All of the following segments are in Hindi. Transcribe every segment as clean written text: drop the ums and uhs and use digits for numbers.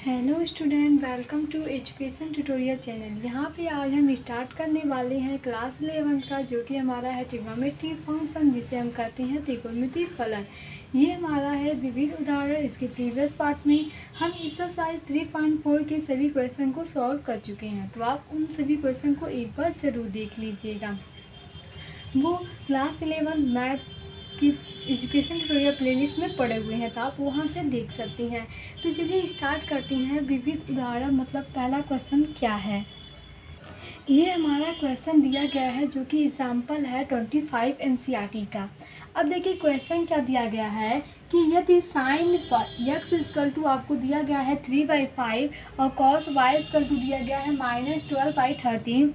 Hello student, welcome to education tutorial channel. यहाँ पे आज हम स्टार्ट करने वाले हैं क्लास 11 का, जो कि हमारा है ट्रिग्नोमेट्री फंक्शन, जिसे हम कहते हैं त्रिकोणमितीय फलन। ये हमारा है विविध उदाहरण। इसके प्रीवियस पार्ट में हम एक्सरसाइज 3.4 के सभी क्वेश्चन को सॉल्व कर चुके हैं, तो आप उन सभी क्वेश्चन को एक बार ज़रूर देख लीजिएगा। वो क्लास 11 मैथ की एजुकेशन ट्यूटोरियल प्लेलिस्ट में पड़े हुए हैं, तो आप वहां से देख सकती हैं। तो चलिए स्टार्ट करते हैं। विविध उदाहरण मतलब पहला क्वेश्चन क्या है। ये हमारा क्वेश्चन दिया गया है, जो कि एग्जाम्पल है 25 एनसीईआरटी का। अब देखिए क्वेश्चन क्या दिया गया है कि यदि साइन एक्स इक्वल टू आपको दिया गया है 3/5 और कॉस वाई इक्वल टू दिया गया है -12/13।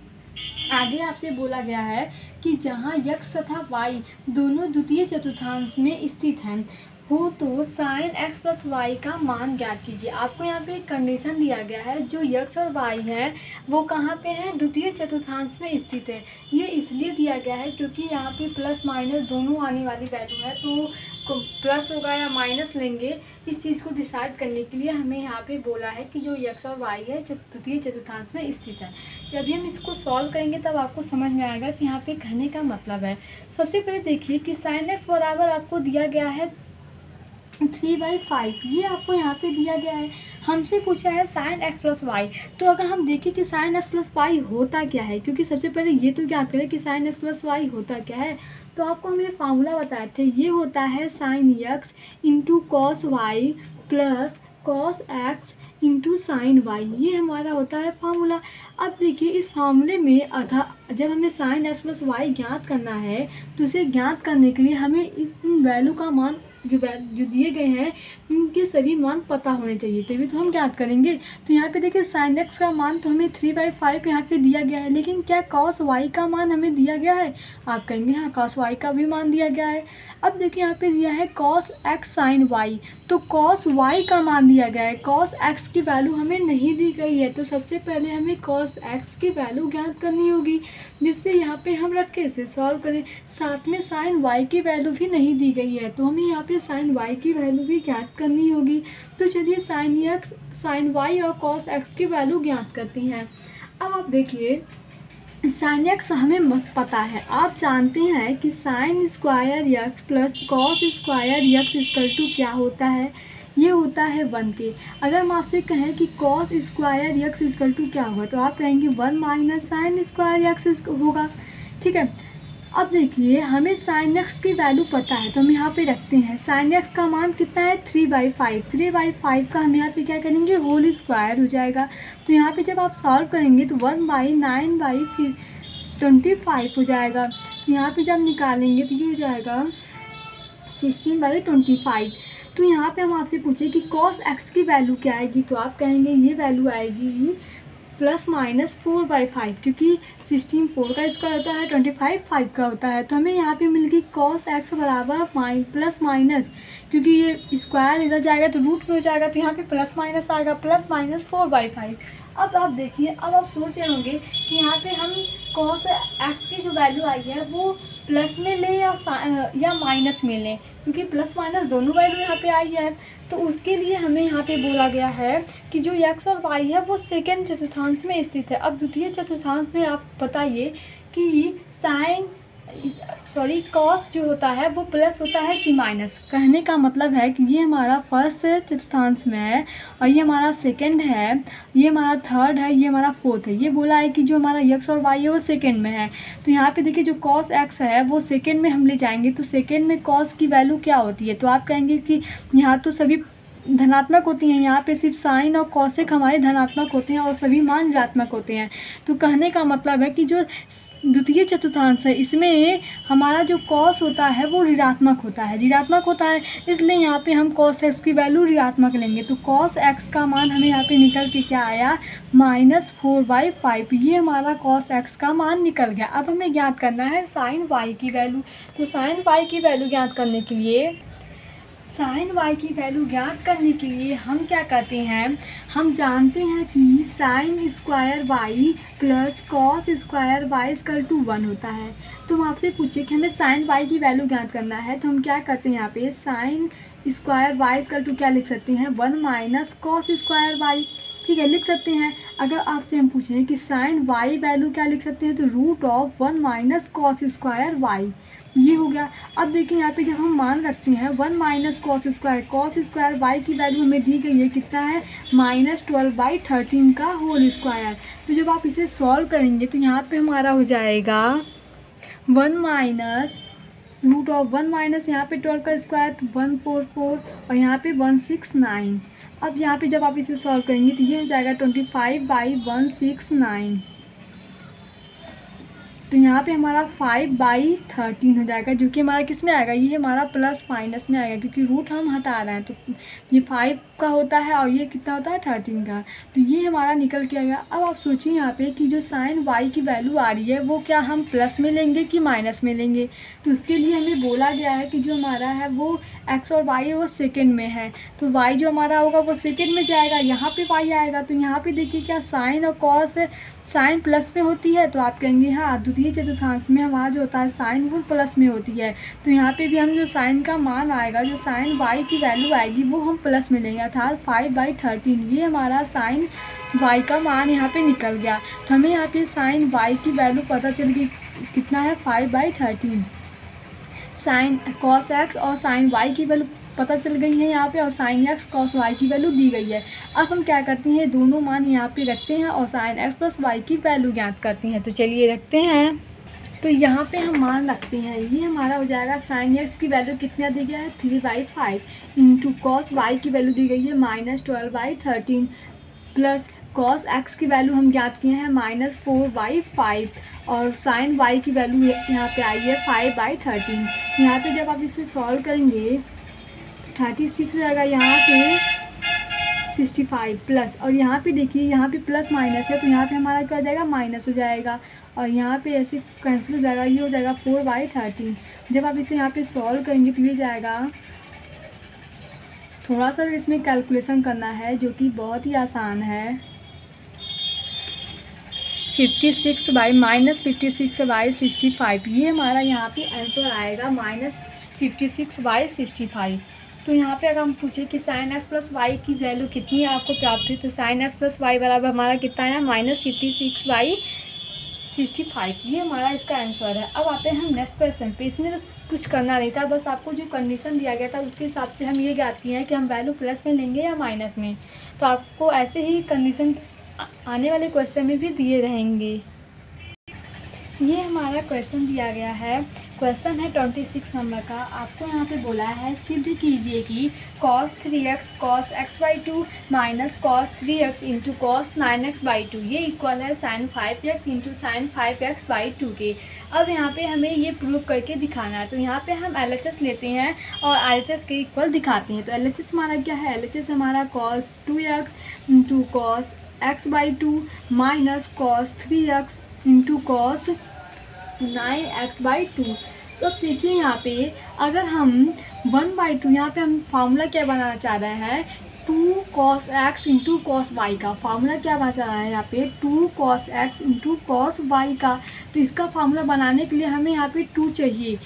आगे आपसे बोला गया है कि जहाँ यक्स तथा वाई दोनों द्वितीय चतुर्थांश में स्थित हैं हो, तो साइन एक्स प्लस वाई का मान ज्ञात कीजिए। आपको यहाँ पे एक कंडीशन दिया गया है, जो यक्स और वाई हैं वो कहाँ पे हैं, द्वितीय चतुर्थांश में स्थित है। ये इसलिए दिया गया है क्योंकि यहाँ पे प्लस माइनस दोनों आने वाली वैल्यू है, तो प्लस होगा या माइनस लेंगे, इस चीज़ को डिसाइड करने के लिए हमें यहाँ पे बोला है कि जो यक्स और वाई है जो द्वितीय चतुर्थांश में स्थित है। जब हम इसको सॉल्व करेंगे तब आपको समझ में आएगा कि यहाँ पे कहने का मतलब है। सबसे पहले देखिए कि साइन एक्स बराबर आपको दिया गया है 3/5, ये आपको यहाँ पे दिया गया है। हमसे पूछा है साइन एक्स प्लस वाई, तो अगर हम देखें कि साइन एक्स प्लस वाई होता क्या है, क्योंकि सबसे पहले ये तो ज्ञात करें कि साइन एक्स प्लस वाई होता क्या है। तो आपको हम ये फार्मूला बताए थे, ये होता है sine x into cos y plus cos x into sine y, ये हमारा होता है फार्मूला। अब देखिए इस फार्मूले में जब हमें साइन एक्स प्लस वाई ज्ञात करना है, तो उसे ज्ञात करने के लिए हमें इन वैल्यू का मान जो दिए गए हैं इनके सभी मान पता होने चाहिए, तभी तो हम ज्ञात करेंगे। तो यहाँ पे देखिए साइन एक्स का मान तो हमें 3/5 यहाँ पे दिया गया है, लेकिन क्या कॉस वाई का मान हमें दिया गया है? आप कहेंगे हाँ, कॉस वाई का भी मान दिया गया है। अब देखिए यहाँ पे दिया है कॉस एक्स साइन वाई, तो कॉस वाई का मान दिया गया है, कॉस एक्स की वैल्यू हमें नहीं दी गई है। तो सबसे पहले हमें कॉस एक्स की वैल्यू ज्ञात करनी होगी, जिससे यहाँ पे हम रख के इसे सॉल्व करें। साथ में साइन वाई की वैल्यू भी नहीं दी गई है, तो हमें यहाँ पे साइन वाई की वैल्यू भी ज्ञात करनी होगी। तो चलिए साइन एक्स साइन वाई और कॉस एक्स की वैल्यू ज्ञात करती हैं। अब आप देखिए साइन एक्स हमें मत पता है। आप जानते हैं कि sine square x plus cos square x equal to क्या होता है, ये होता है 1 के। अगर हम आपसे कहें कि cos square x equal to क्या होगा, तो आप कहेंगे 1 माइनस साइन स्क्वायर एक्स होगा। ठीक है। अब देखिए हमें साइन एक्स की वैल्यू पता है, तो हम यहाँ पे रखते हैं साइन एक्स का मान कितना है 3/5। 3/5 का हम यहाँ पे क्या करेंगे, होल स्क्वायर हो जाएगा। तो यहाँ पे जब आप सॉल्व करेंगे तो 1/9/25 हो जाएगा। तो यहाँ पे जब निकालेंगे तो ये हो जाएगा 16/25। तो यहाँ पे हम आपसे पूछे कि कॉस एक्स की वैल्यू क्या आएगी, तो आप कहेंगे ये वैल्यू आएगी +-4/5, क्योंकि 16 4 का स्क्वायर होता है, 25 5 का होता है। तो हमें यहाँ पे मिल गई कॉस एक्स बराबर प्लस माइनस, क्योंकि ये स्क्वायर इधर जाएगा तो रूट में हो जाएगा, तो यहाँ पे प्लस माइनस आएगा, +-4/5। अब आप देखिए, अब आप सोच रहे होंगे कि यहाँ पे हम कॉस एक्स की जो वैल्यू आई है वो प्लस में लें या माइनस में लें, क्योंकि प्लस माइनस दोनों वैल्यू यहाँ पे आई है। तो उसके लिए हमें यहाँ पे बोला गया है कि जो एक्स और वाई है वो सेकेंड चतुर्थांश में स्थित है। अब द्वितीय चतुर्थांश में आप बताइए कि कॉस जो होता है वो प्लस होता है कि माइनस। कहने का मतलब है कि ये हमारा फर्स्ट चतुर्थांश में है और ये हमारा सेकंड है, ये हमारा थर्ड है, ये हमारा फोर्थ है। ये बोला है कि जो हमारा एक्स और वाई है वो सेकंड में है। तो यहाँ पे देखिए जो कॉस एक्स है वो सेकंड में हम ले जाएंगे, तो सेकंड में कॉस की वैल्यू क्या होती है, तो आप कहेंगे कि यहाँ तो सभी धनात्मक होती हैं, यहाँ पे सिर्फ साइन और कॉसेक हमारे धनात्मक होते हैं और सभी मान ऋणात्मक होते हैं। तो कहने का मतलब है कि जो द्वितीय चतुर्थांश है इसमें हमारा जो कॉस होता है वो ऋणात्मक होता है, इसलिए यहाँ पे हम कॉस एक्स की वैल्यू ऋणात्मक लेंगे। तो कॉस एक्स का मान हमें यहाँ पे निकल के क्या आया, -4/5। ये हमारा कॉस एक्स का मान निकल गया। अब हमें ज्ञात करना है साइन वाई की वैल्यू। तो साइन वाई की वैल्यू ज्ञात करने के लिए हम क्या करते हैं, हम जानते हैं कि sine square y plus cos square y equal to 1 होता है। तो हम आपसे पूछे कि हमें साइन वाई की वैल्यू ज्ञात करना है, तो हम क्या करते हैं, यहाँ पे sine square y equal to क्या लिख सकते हैं, 1 माइनस कॉस स्क्वायर वाई। ठीक है, लिख सकते हैं। अगर आपसे हम पूछें कि साइन वाई वैल्यू क्या लिख सकते हैं, तो root of 1 minus cos square y, ये हो गया। अब देखिए यहाँ पे जब हम मान रखते हैं 1 माइनस कॉस स्क्वायर वाई की वैल्यू हमें दी गई है, कितना है, -12/13 का होल स्क्वायर। तो जब आप इसे सॉल्व करेंगे तो यहाँ पे हमारा हो जाएगा 1 माइनस रूट ऑफ 1 माइनस यहाँ पे 12 का स्क्वायर तो 144 और यहाँ पे 169। अब यहाँ पे जब आप इसे सॉल्व करेंगे तो ये हो जाएगा 25/169। तो यहाँ पे हमारा 5/13 हो जाएगा, जो कि हमारा किस में आएगा, ये हमारा प्लस माइनस में आएगा, क्योंकि रूट हम हटा रहे हैं। तो ये 5 का होता है और ये कितना होता है, 13 का। तो ये हमारा निकल के आ गया। अब आप सोचिए यहाँ पे कि जो साइन वाई की वैल्यू आ रही है वो क्या हम प्लस में लेंगे कि माइनस में लेंगे। तो उसके लिए हमें बोला गया है कि जो हमारा है वो एक्स और वाई है वो सेकेंड में है, तो वाई जो हमारा होगा वो सेकेंड में जाएगा, यहाँ पे वाई आएगा। तो यहाँ पे देखिए क्या साइन और कॉस साइन प्लस में होती है, तो आप कहेंगे हाँ द्वितीय चतुर्थांश में हमारा जो होता है साइन वो प्लस में होती है। तो यहाँ पे भी हम जो साइन का मान आएगा, जो साइन वाई की वैल्यू आएगी वो हम प्लस में लेंगे, अर्थात 5/13। ये हमारा साइन वाई का मान यहाँ पे निकल गया। तो हमें यहाँ पे साइन वाई की वैल्यू पता चल गई, कितना है, 5/13। साइन कॉस एक्स और साइन वाई की वैल्यू पता चल गई है यहाँ पे, और साइन एक्स कॉस वाई की वैल्यू दी गई है। अब हम क्या करते हैं, दोनों मान यहाँ पे रखते हैं और साइन एक्स प्लस वाई की वैल्यू ज्ञात करते हैं। तो चलिए रखते हैं। तो यहाँ पे हम मान रखते हैं, ये हमारा हो जाएगा साइन एक्स की वैल्यू कितना दी गया है, 3/5 इंटू कॉस वाई की वैल्यू दी गई है -12/13 प्लस कॉस एक्स की वैल्यू हम ज्ञात किए हैं -4/5 और साइन वाई की वैल्यू यहाँ पे आई है 5/13। यहाँ पे जब आप इसे सॉल्व करेंगे 36 हो जाएगा, यहाँ पे 65 प्लस, और यहाँ पे देखिए यहाँ पे प्लस माइनस है तो यहाँ पे हमारा क्या हो जाएगा, माइनस हो जाएगा, और यहाँ पे ऐसे कैंसिल हो जाएगा, ये हो जाएगा 4/13। जब आप इसे यहाँ पे सॉल्व करेंगे तो ये जाएगा, थोड़ा सा इसमें कैलकुलेशन करना है जो कि बहुत ही आसान है। 56/-56/65, ये हमारा यहाँ पे आंसर आएगा -56/65। तो यहाँ पे अगर हम पूछे कि साइन एक्स प्लस वाई की वैल्यू कितनी आपको प्राप्त हुई, तो साइन एक्स प्लस वाई बराबर हमारा कितना है, -56/65। ये हमारा इसका आंसर है। अब आते हैं हम नेक्स्ट क्वेश्चन पे। इसमें तो कुछ करना नहीं था, बस आपको जो कंडीशन दिया गया था उसके हिसाब से हम ये ज्ञात किए हैं कि हम वैल्यू प्लस में लेंगे या माइनस में। तो आपको ऐसे ही कंडीशन आने वाले क्वेश्चन में भी दिए रहेंगे। ये हमारा क्वेश्चन दिया गया है, क्वेश्चन है 26 नंबर का। आपको यहाँ पे बोला है सिद्ध कीजिए कि cos 3x cos x/2 minus cos 3x into cos 9x/2 ये इक्वल है sin 5x into sin 5x/2 के। अब यहाँ पे हमें ये प्रूव करके दिखाना है। तो यहाँ पे हम LHS लेते हैं और RHS के इक्वल दिखाते हैं। तो LHS हमारा क्या है, LHS हमारा cos 2x into cos x/2 minus cos 3x into cos 9x/2। तो देखिए यहाँ पे अगर हम 1/2, यहाँ पे हम फार्मूला क्या बनाना चाह रहे हैं, 2 cos x into cos y का फार्मूला क्या बनाना चाह रहा है, यहाँ पे 2 cos x into cos y का। तो इसका फार्मूला बनाने के लिए हमें यहाँ पे 2 चाहिए।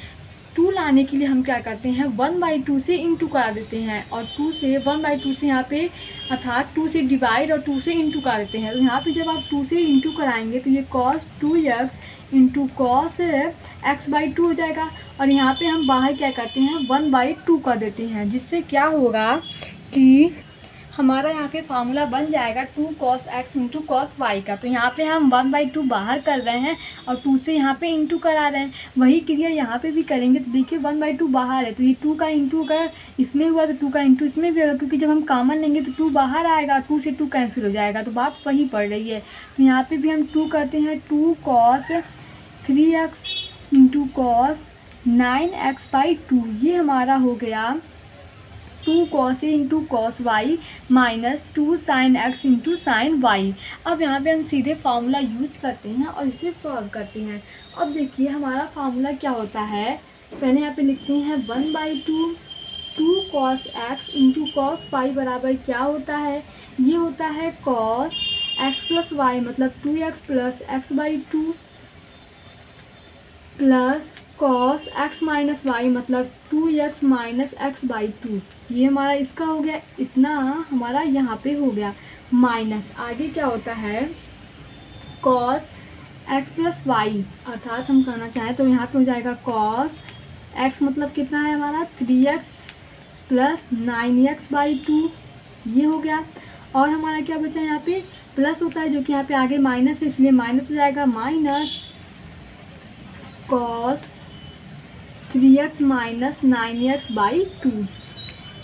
2 लाने के लिए हम क्या करते हैं, 1/2 से इंटू करा देते हैं, और 2 से 1/2 से यहाँ पे अर्थात 2 से डिवाइड और 2 से इंटू करा देते हैं। तो यहाँ पे जब आप 2 से इंटू कराएंगे तो ये cos 2x into cos x/2 हो जाएगा, और यहाँ पे हम बाहर क्या करते हैं, 1/2 कर देते हैं, जिससे क्या होगा कि हमारा यहाँ पे फार्मूला बन जाएगा 2 cos x into cos y का। तो यहाँ पे हम 1/2 बाहर कर रहे हैं और 2 से यहाँ पे इंटू करा रहे हैं। वही क्रिया यहाँ पे भी करेंगे। तो देखिए 1/2 बाहर है तो ये 2 का इंटू अगर इसमें हुआ तो 2 का इंटू इसमें भी होगा, क्योंकि जब हम कॉमन लेंगे तो 2 बाहर आएगा, 2 से 2 कैंसिल हो जाएगा। तो बात वही पड़ रही है। तो यहाँ पर भी हम 2 करते हैं, 2 cos 3x into cos 9x/2 ये हमारा हो गया 2 cos a into cos y minus 2 sin x into sin y। अब यहाँ पे हम सीधे फार्मूला यूज करते हैं और इसे सॉल्व करते हैं। अब देखिए हमारा फार्मूला क्या होता है, पहले यहाँ पे लिखते हैं 1/2 2 cos x into cos y बराबर क्या होता है, ये होता है cos x प्लस वाई मतलब 2x plus x/2 plus cos x minus y मतलब 2x माइनस एक्स बाई 2, ये हमारा इसका हो गया, इतना हमारा यहाँ पे हो गया माइनस। आगे क्या होता है कॉस एक्स प्लस वाई, अर्थात हम करना चाहें तो यहाँ पे हो जाएगा कॉस एक्स मतलब कितना है हमारा 3x प्लस 9x बाई 2, ये हो गया। और हमारा क्या बचा यहाँ पे प्लस होता है जो कि यहाँ पे आगे माइनस है, इसलिए माइनस हो जाएगा minus cos 3x minus 9x by 2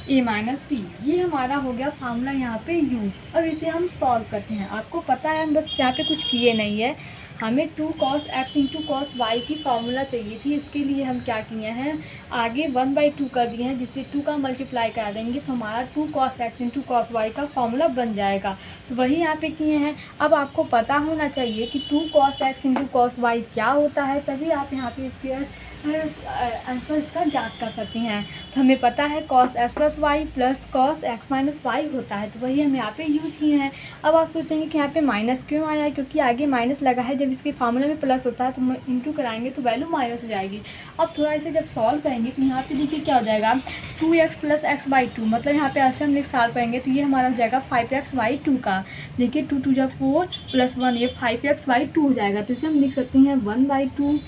a minus b. ये हमारा हो गया फार्मूला यहाँ पे यूज। अब इसे हम सॉल्व करते हैं। आपको पता है हम बस यहाँ पे कुछ किए नहीं है, हमें 2 cos x into cos y की फार्मूला चाहिए थी। इसके लिए हम क्या किए हैं, आगे 1/2 कर दिए हैं, जिससे 2 का मल्टीप्लाई करा देंगे तो हमारा 2 cos x into cos y का फार्मूला बन जाएगा। तो वही यहाँ पे किए हैं। अब आपको पता होना चाहिए कि 2 cos x into cos y क्या होता है, तभी आप यहाँ पे इसके आंसर इसका ज्ञात कर सकते हैं। तो हमें पता है cos s plus y plus cos x minus y होता है, तो वही हम यहाँ पे यूज किए हैं। अब आप सोचेंगे कि यहाँ पे माइनस क्यों आया है, क्योंकि आगे माइनस लगा है। जब इसके फार्मूले में प्लस होता है तो हम इंटू कराएंगे तो वैल्यू माइनस हो जाएगी। अब थोड़ा इसे जब सॉल्व करेंगे तो यहाँ पे देखिए क्या हो जाएगा 2x प्लस एक्स बाई 2, मतलब यहाँ पे ऐसे हम सॉल्व करेंगे तो ये हमारा हो जाएगा 5x बाई 2 का। देखिए 2 2 4 प्लस 1, ये 5x बाई 2 हो जाएगा। तो इसे हम लिख सकते हैं 1/2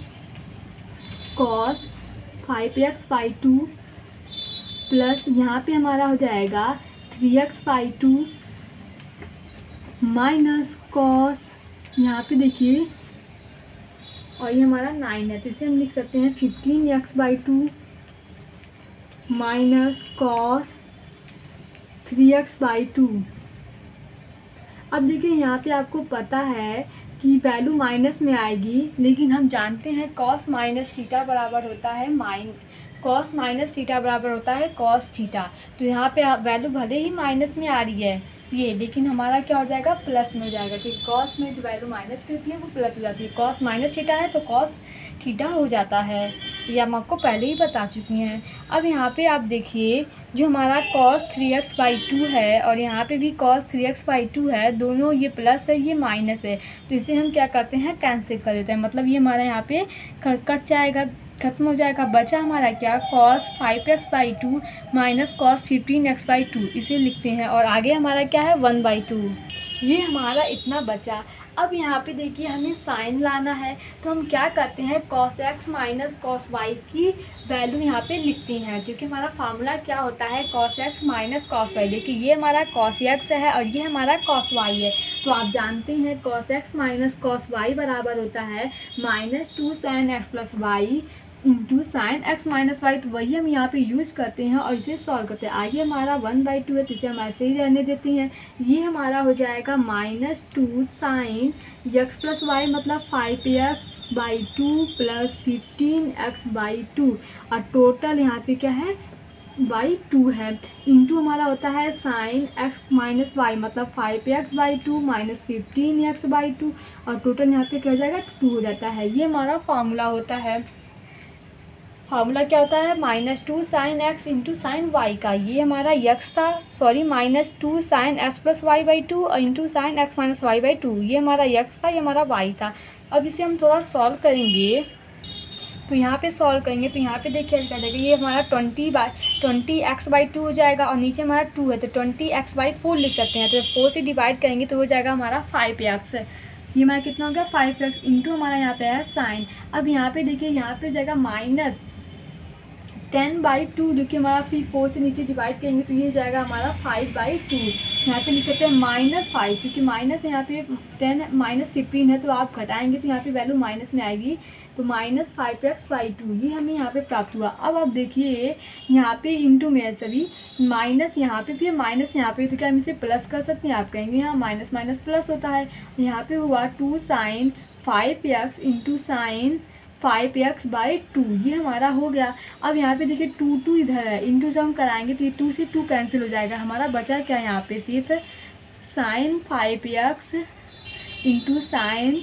कॉस 5x बाई 2 प्लस यहाँ पे हमारा हो जाएगा 3x बाई 2 माइनस कॉस, यहाँ पे देखिए और ये हमारा 9 है, तो इसे हम लिख सकते हैं 15x by 2 minus cos 3x by 2। अब देखिए यहाँ पे आपको पता है कि वैल्यू माइनस में आएगी, लेकिन हम जानते हैं कॉस माइनस थीटा बराबर होता है कॉस माइनस थीटा बराबर होता है कॉस थीटा। तो यहाँ पे वैल्यू भले ही माइनस में आ रही है ये, लेकिन हमारा क्या हो जाएगा प्लस में हो जाएगा, क्योंकि कॉस में जो वैल्यू माइनस की होती है वो प्लस हो जाती है। कॉस माइनस थीटा है तो कॉस थीटा हो जाता है, ये हम आपको पहले ही बता चुकी हैं। अब यहाँ पे आप देखिए जो हमारा cos 3x बाई 2 है और यहाँ पे भी cos 3x बाई 2 है, दोनों ये प्लस है ये माइनस है, तो इसे हम क्या करते हैं कैंसिल कर देते हैं। मतलब ये हमारा यहाँ पे कट जाएगा, खत्म हो जाएगा। बचा हमारा क्या cos 5x by 2 minus cos 15x by 2, इसे लिखते हैं। और आगे हमारा क्या है 1/2, ये हमारा इतना बचा। अब यहाँ पे देखिए हमें साइन लाना है, तो हम क्या करते हैं cos x माइनस cos y की वैल्यू यहाँ पे लिखते हैं, क्योंकि हमारा फार्मूला क्या होता है cos x माइनस cos y। देखिए ये हमारा cos x है और ये हमारा cos y है, तो आप जानते हैं cos x माइनस cos y बराबर होता है -2 sin x plus y into sine x minus y. तो वही हम यहाँ पे यूज करते हैं और इसे सॉल्व करते हैं। आगे हमारा 1/2 है तो इसे हम ऐसे ही रहने देते हैं। ये हमारा हो जाएगा -2 साइन एक्स प्लस वाई मतलब 5x by 2 plus 15x by 2, और टोटल यहाँ पे क्या है बाई 2 है, इंटू हमारा होता है साइन एक्स माइनस वाई मतलब 5x by 2 minus 15x by 2, और टोटल यहाँ पे क्या हो जाएगा 2 हो जाता है। ये हमारा फार्मूला होता है। फार्मूला क्या होता है -2 sine x into sine y का, ये हमारा यक्स था, sorry -2 sine x plus y by 2 और into sine x minus y by 2, ये हमारा यक्स था, ये हमारा वाई था। अब इसे हम थोड़ा सॉल्व करेंगे, तो यहाँ पे सॉल्व करेंगे तो यहाँ पे देखिए क्या जाएगा, ये हमारा 20x बाई 2 हो जाएगा और नीचे हमारा 2 है तो 20x बाई 4 लिख सकते हैं। तो 4 से डिवाइड करेंगे तो हो जाएगा हमारा 5x, ये हमारा कितना हो गया 5x इंटू हमारा यहाँ पे है साइन। अब यहाँ पे देखिए यहाँ पे हो जाएगा -10/2, जो कि हमारा फिर 4 से नीचे डिवाइड करेंगे तो ये हो जाएगा हमारा 5/2। यहाँ पे लिख सकते हैं -5, क्योंकि माइनस यहाँ पे 10 -15 है तो आप घटाएंगे तो यहाँ पे वैल्यू माइनस में आएगी, तो -5x/2 ये हमें यहाँ पे प्राप्त हुआ। अब आप देखिए यहाँ पे इंटू में है सभी, माइनस यहाँ पे फिर माइनस यहाँ पे, तो क्या हम इसे प्लस कर सकते हैं, आप कहेंगे यहाँ माइनस माइनस प्लस होता है। यहाँ पे हुआ 2 sign 5x into sine 5x by 2, ये हमारा हो गया। अब यहाँ पे देखिए 2 इधर है, इंटू से हम कराएंगे तो ये 2 से 2 कैंसिल हो जाएगा, हमारा बचा क्या यहाँ पे सिर्फ sign 5x into sine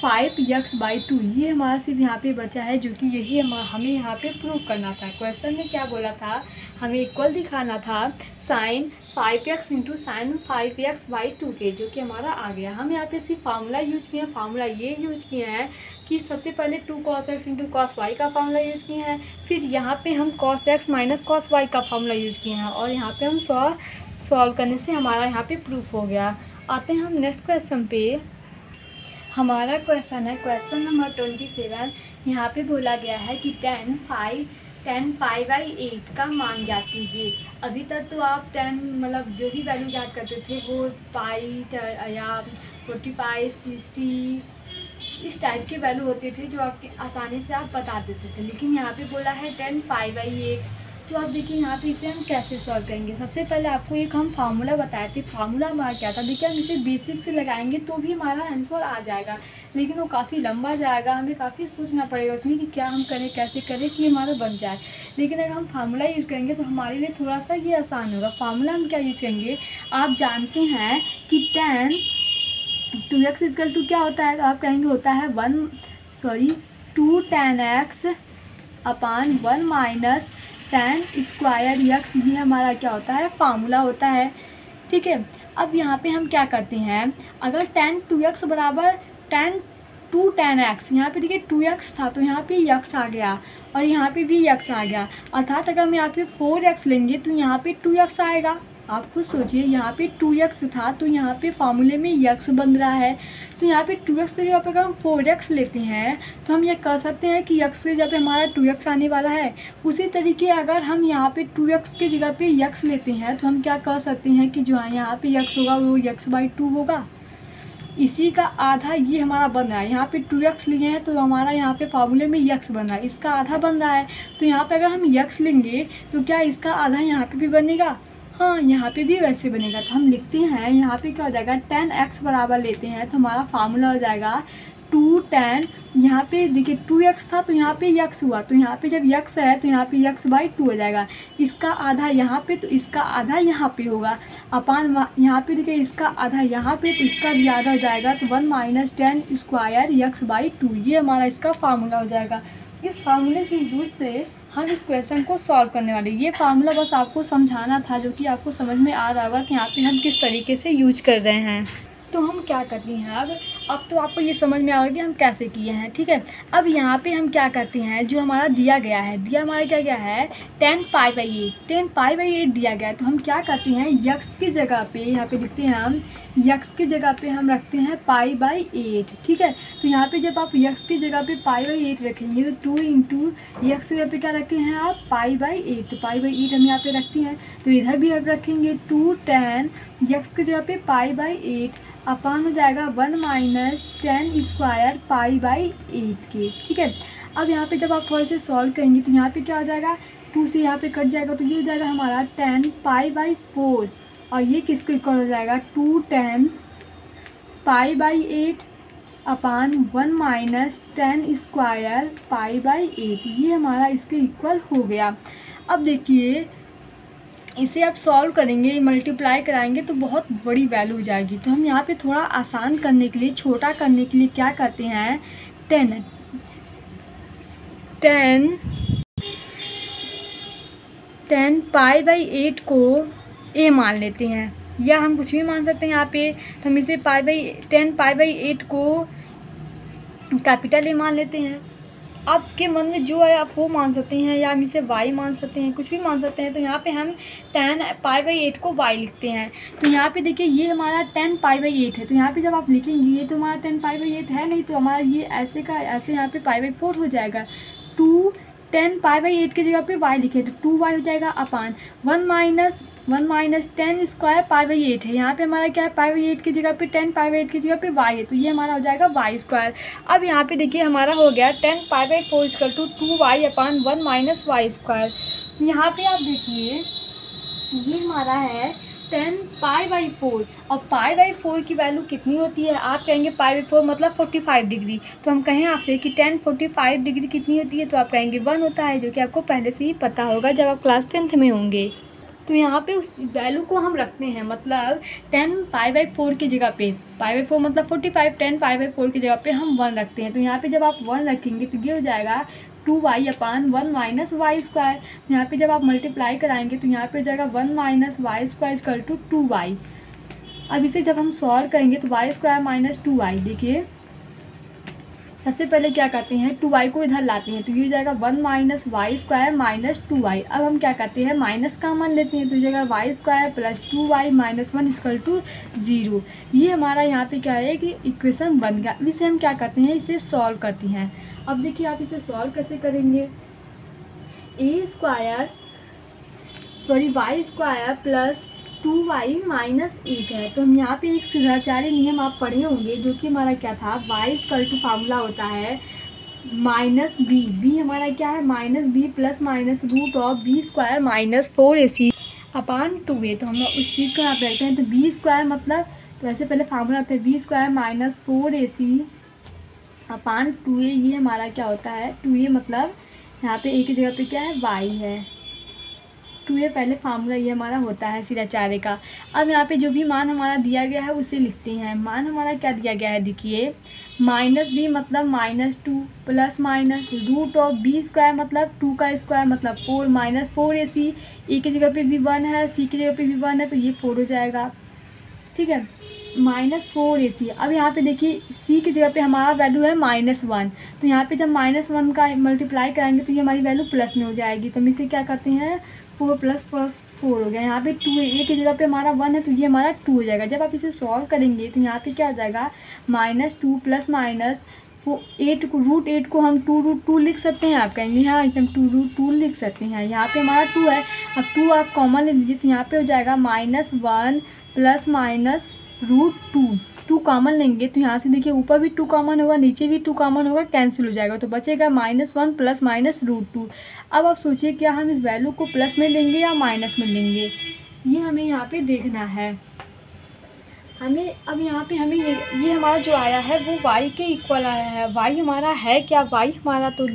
5x/2। ये हमारा सिर्फ यहाँ पे बचा है, जो कि यही हमें यहाँ पे प्रूव करना था। क्वेश्चन में क्या बोला था, हमें इक्वल दिखाना था sign 5x into sine 5x/2 के, जो कि हमारा आ गया। हम यहाँ पे सिर्फ फार्मूला यूज किए हैं, फार्मूला ये यूज किए हैं कि सबसे पहले 2 cos x into cos y का फार्मूला यूज किए हैं, फिर यहाँ पे हम cos x माइनस cos y का फार्मूला यूज किए हैं, और यहाँ पे हम सॉल्व करने से हमारा यहाँ पे प्रूफ हो गया। आते हैं हम नेक्स्ट क्वेश्चन पे। हमारा क्वेश्चन है क्वेश्चन नंबर 27। यहाँ पे बोला गया है कि 10 पाई/8 का मान ज्ञात कीजिए। अभी तक तो आप 10 मतलब जो भी वैल्यू ज्ञात करते थे वो पाई या 45, 60 इस टाइप के वैल्यू होते थे, जो आपके आसानी से आप बता देते थे। लेकिन यहाँ पे बोला है 10 पाई/8, तो आप देखिए यहाँ पे इसे हम कैसे सॉल्व करेंगे। सबसे पहले आपको एक हम फार्मूला बताए थे, फार्मूला हमारा क्या था, देखिए हम इसे बेसिक से लगाएंगे तो भी हमारा आंसर आ जाएगा, लेकिन वो काफ़ी लंबा जाएगा, हमें काफ़ी सोचना पड़ेगा उसमें कि क्या हम करें, कैसे करें कि हमारा बन जाए। लेकिन अगर हम फार्मूला यूज करेंगे तो हमारे लिए थोड़ा सा ये आसान होगा। फार्मूला हम क्या यूज करेंगे, आप जानते हैं कि 2x इक्वल टू क्या होता है, तो आप कहेंगे होता है 2 tan x अपान 1 माइनस tan स्क्वायर x। ये हमारा क्या होता है, फार्मूला होता है। ठीक है, अब यहाँ पे हम क्या करते हैं, अगर tan 2x बराबर टू tan x, यहाँ पे देखिए 2x था तो यहाँ पे x आ गया, और यहाँ पे भी x आ गया, अर्थात अगर हम यहाँ पे 4x लेंगे तो यहाँ पे 2x आएगा। आप खुद सोचिए, यहाँ पे 2x था तो यहाँ पे फार्मूले में x बन रहा है, तो यहाँ पे 2x की जगह पे अगर हम 4x लेते हैं तो हम ये कह सकते हैं कि x की जगह पे हमारा 2x आने वाला है। उसी तरीके अगर हम यहाँ पे 2x की जगह पे x लेते हैं तो हम क्या कह सकते हैं कि जो यहाँ पे x होगा वो x/2 होगा। इसी का आधा ये हमारा बन रहा है, यहाँ पे 2x लिए हैं तो हमारा यहाँ पे फार्मूले में x बन रहा है, इसका आधा बन रहा है। तो यहाँ पे अगर हम x लेंगे तो क्या इसका आधा यहाँ पे भी बनेगा, हाँ यहाँ पे भी वैसे बनेगा। तो हम लिखते हैं यहाँ पे क्या हो जाएगा, tan x बराबर लेते हैं तो हमारा फार्मूला हो जाएगा 2 tan, यहाँ पे देखिए 2x था तो यहाँ पे x हुआ, तो यहाँ पे जब x है तो यहाँ पे x/2 हो जाएगा। इसका आधा यहाँ पे तो इसका आधा यहाँ पे होगा, अपान यहाँ पे देखिए इसका आधा यहाँ पे तो इसका भी आधा हो जाएगा, तो 1 माइनस tan स्क्वायर x/2। ये हमारा इसका फार्मूला हो जाएगा। इस फार्मूले के यूज़ से हम इस क्वेश्चन को सॉल्व करने वाले। ये फार्मूला बस आपको समझाना था, जो कि आपको समझ में आ रहा होगा कि यहाँ पे हम किस तरीके से यूज कर रहे हैं। तो हम क्या करते हैं, अब तो आपको ये समझ में आ गया कि हम कैसे किए हैं। ठीक है, अब यहाँ पे हम क्या करते हैं, जो हमारा दिया गया है, हमारा क्या गया है 10 पाई/8 दिया गया है, तो हम क्या करते हैं x की जगह पे यहाँ पे लिखते हैं हम x की जगह पे हम रखते हैं पाई/8। ठीक है, तो यहाँ पे जब आप x की जगह पे पाई/8 रखेंगे तो 2 इंटू x की जगह पे क्या रखते हैं आप पाई/8, तो पाई/8 हम यहाँ पे रखते हैं। तो इधर भी हम रखेंगे 2 tan x की जगह पे पाई/8 अपान हो जाएगा 1 माइनस tan स्क्वायर पाई/8 के। ठीक है, अब यहाँ पे जब आप थोड़े से सॉल्व करेंगे तो यहाँ पे क्या हो जाएगा, 2 से यहाँ पे कट जाएगा तो ये हो जाएगा हमारा tan पाई/4, और ये किसको इक्वल हो जाएगा 2 tan पाई/8 अपान 1 माइनस tan स्क्वायर पाई/8। ये हमारा इसके इक्वल हो गया। अब देखिए इसे आप सॉल्व करेंगे, मल्टीप्लाई कराएंगे तो बहुत बड़ी वैल्यू हो जाएगी। तो हम यहाँ पे थोड़ा आसान करने के लिए, छोटा करने के लिए क्या करते हैं, 10 पाई/8 को a मान लेते हैं, या हम कुछ भी मान सकते हैं यहाँ पे। तो हम इसे 10 पाई/8 को कैपिटल A मान लेते हैं। आपके मन में जो है आप वो मान सकते हैं, या हम इसे y मान सकते हैं, कुछ भी मान सकते हैं। तो यहाँ पे हम 10 पाई/8 को y लिखते हैं। तो यहाँ पे देखिए ये हमारा 10 पाई/8 है, तो यहाँ पे जब आप लिखेंगे ये तो हमारा 10 पाई/8 है नहीं, तो हमारा ये ऐसे का ऐसे यहाँ पे पाई/4 हो जाएगा। 10 पाई/8 की जगह पे y लिखे तो 2y हो जाएगा अपान 1 माइनस tan स्क्वायर पाई/8 है। यहाँ पे हमारा क्या है, पाई/8 की जगह पे 10 पाई/8 की जगह पे y है, तो ये हमारा हो जाएगा y²। अब यहाँ पे देखिए हमारा हो गया 10 pi equal to 2y upon 1 minus y²। यहाँ पे आप देखिए ये हमारा है 10 पाई/4, और पाई/4 की वैल्यू कितनी होती है, आप कहेंगे पाई/4 मतलब 45 डिग्री। तो हम कहें आपसे कि 10 45 डिग्री कितनी होती है, तो आप कहेंगे 1 होता है, जो कि आपको पहले से ही पता होगा जब आप क्लास 10th में होंगे। तो यहाँ पे उस वैल्यू को हम रखते हैं, मतलब 10π/4 की जगह पे, π/4 मतलब 45, 10π/4 की जगह पे हम 1 रखते हैं। तो यहाँ पे जब आप 1 रखेंगे तो ये हो जाएगा 2y/1 माइनस वाई स्क्वायर। यहाँ पे जब आप मल्टीप्लाई कराएंगे तो यहाँ पे हो जाएगा 1 minus y square equal to 2y। अब इसे जब हम सॉल्व करेंगे तो वाई स्क्वायर माइनस 2y, देखिए सबसे पहले क्या करते हैं 2y को इधर लाते हैं तो ये हो जाएगा 1 minus y square minus 2y। अब हम क्या करते हैं माइनस कॉमन लेते हैं तो ये जाएगा y square plus 2y minus 1 equal to 0। ये हमारा यहाँ पे क्या है कि इक्वेशन बन गया। इसे हम क्या करते हैं इसे सॉल्व करते हैं। अब देखिए आप इसे सॉल्व कैसे करेंगे, Y square plus 2y minus 1 है। तो हम यहाँ पे एक सदाचारी नियम आप पढ़े होंगे जो कि हमारा क्या था, y इक्वल टू फार्मूला होता है माइनस बी हमारा क्या है minus b plus minus root of b square minus 4ac upon 2a। तो हम लोग उस चीज़ को यहाँ पे रखते हैं। तो बी स्क्वायर मतलब, तो ऐसे पहले फार्मूला होता है B square minus 4ac upon 2a। ये हमारा क्या होता है 2a मतलब यहाँ पे a की जगह पे क्या है y है, 2a पहले फार्मूला ये हमारा होता है सिराचारे का। अब यहाँ पे जो भी मान हमारा दिया गया है उसे लिखते हैं। मान हमारा क्या दिया गया है देखिए, माइनस बी मतलब minus 2 plus minus root of b square मतलब 2 का स्क्वायर मतलब 4 माइनस 4ac। ए की जगह पे भी 1 है, सी की जगह पे भी 1 है तो ये 4 हो जाएगा, ठीक है, माइनस 4ac। अब यहाँ पे देखिए सी की जगह पे हमारा वैल्यू है -1, तो यहाँ पे जब -1 का मल्टीप्लाई कराएंगे तो ये हमारी वैल्यू प्लस में हो जाएगी। तो हम इसे क्या करते हैं 4 + 4 हो गया। यहाँ पे 2a की जगह पे हमारा 1 है तो ये हमारा 2 हो जाएगा। जब आप इसे सॉल्व करेंगे तो यहाँ पे क्या हो जाएगा -2 प्लस माइनस 8 को √8 को हम 2√2 लिख सकते हैं। आप कहेंगे हाँ इसे हम 2√2 लिख सकते हैं। यहाँ पे हमारा 2 है, अब 2 आप कॉमन ले लीजिए तो यहाँ पे हो जाएगा -1 प्लस माइनस √2। 2 कॉमन लेंगे तो यहाँ से देखिए ऊपर भी 2 कॉमन होगा, नीचे भी 2 कॉमन होगा, कैंसिल हो जाएगा तो बचेगा -1 प्लस माइनस √2। अब आप सोचिए क्या हम इस वैल्यू को प्लस में लेंगे या माइनस में लेंगे, ये हमें यहाँ पे देखना है। हमें अब यहाँ पे हमें ये हमारा जो आया है वो y के इक्वल आया है। y हमारा है क्या, y हमारा तो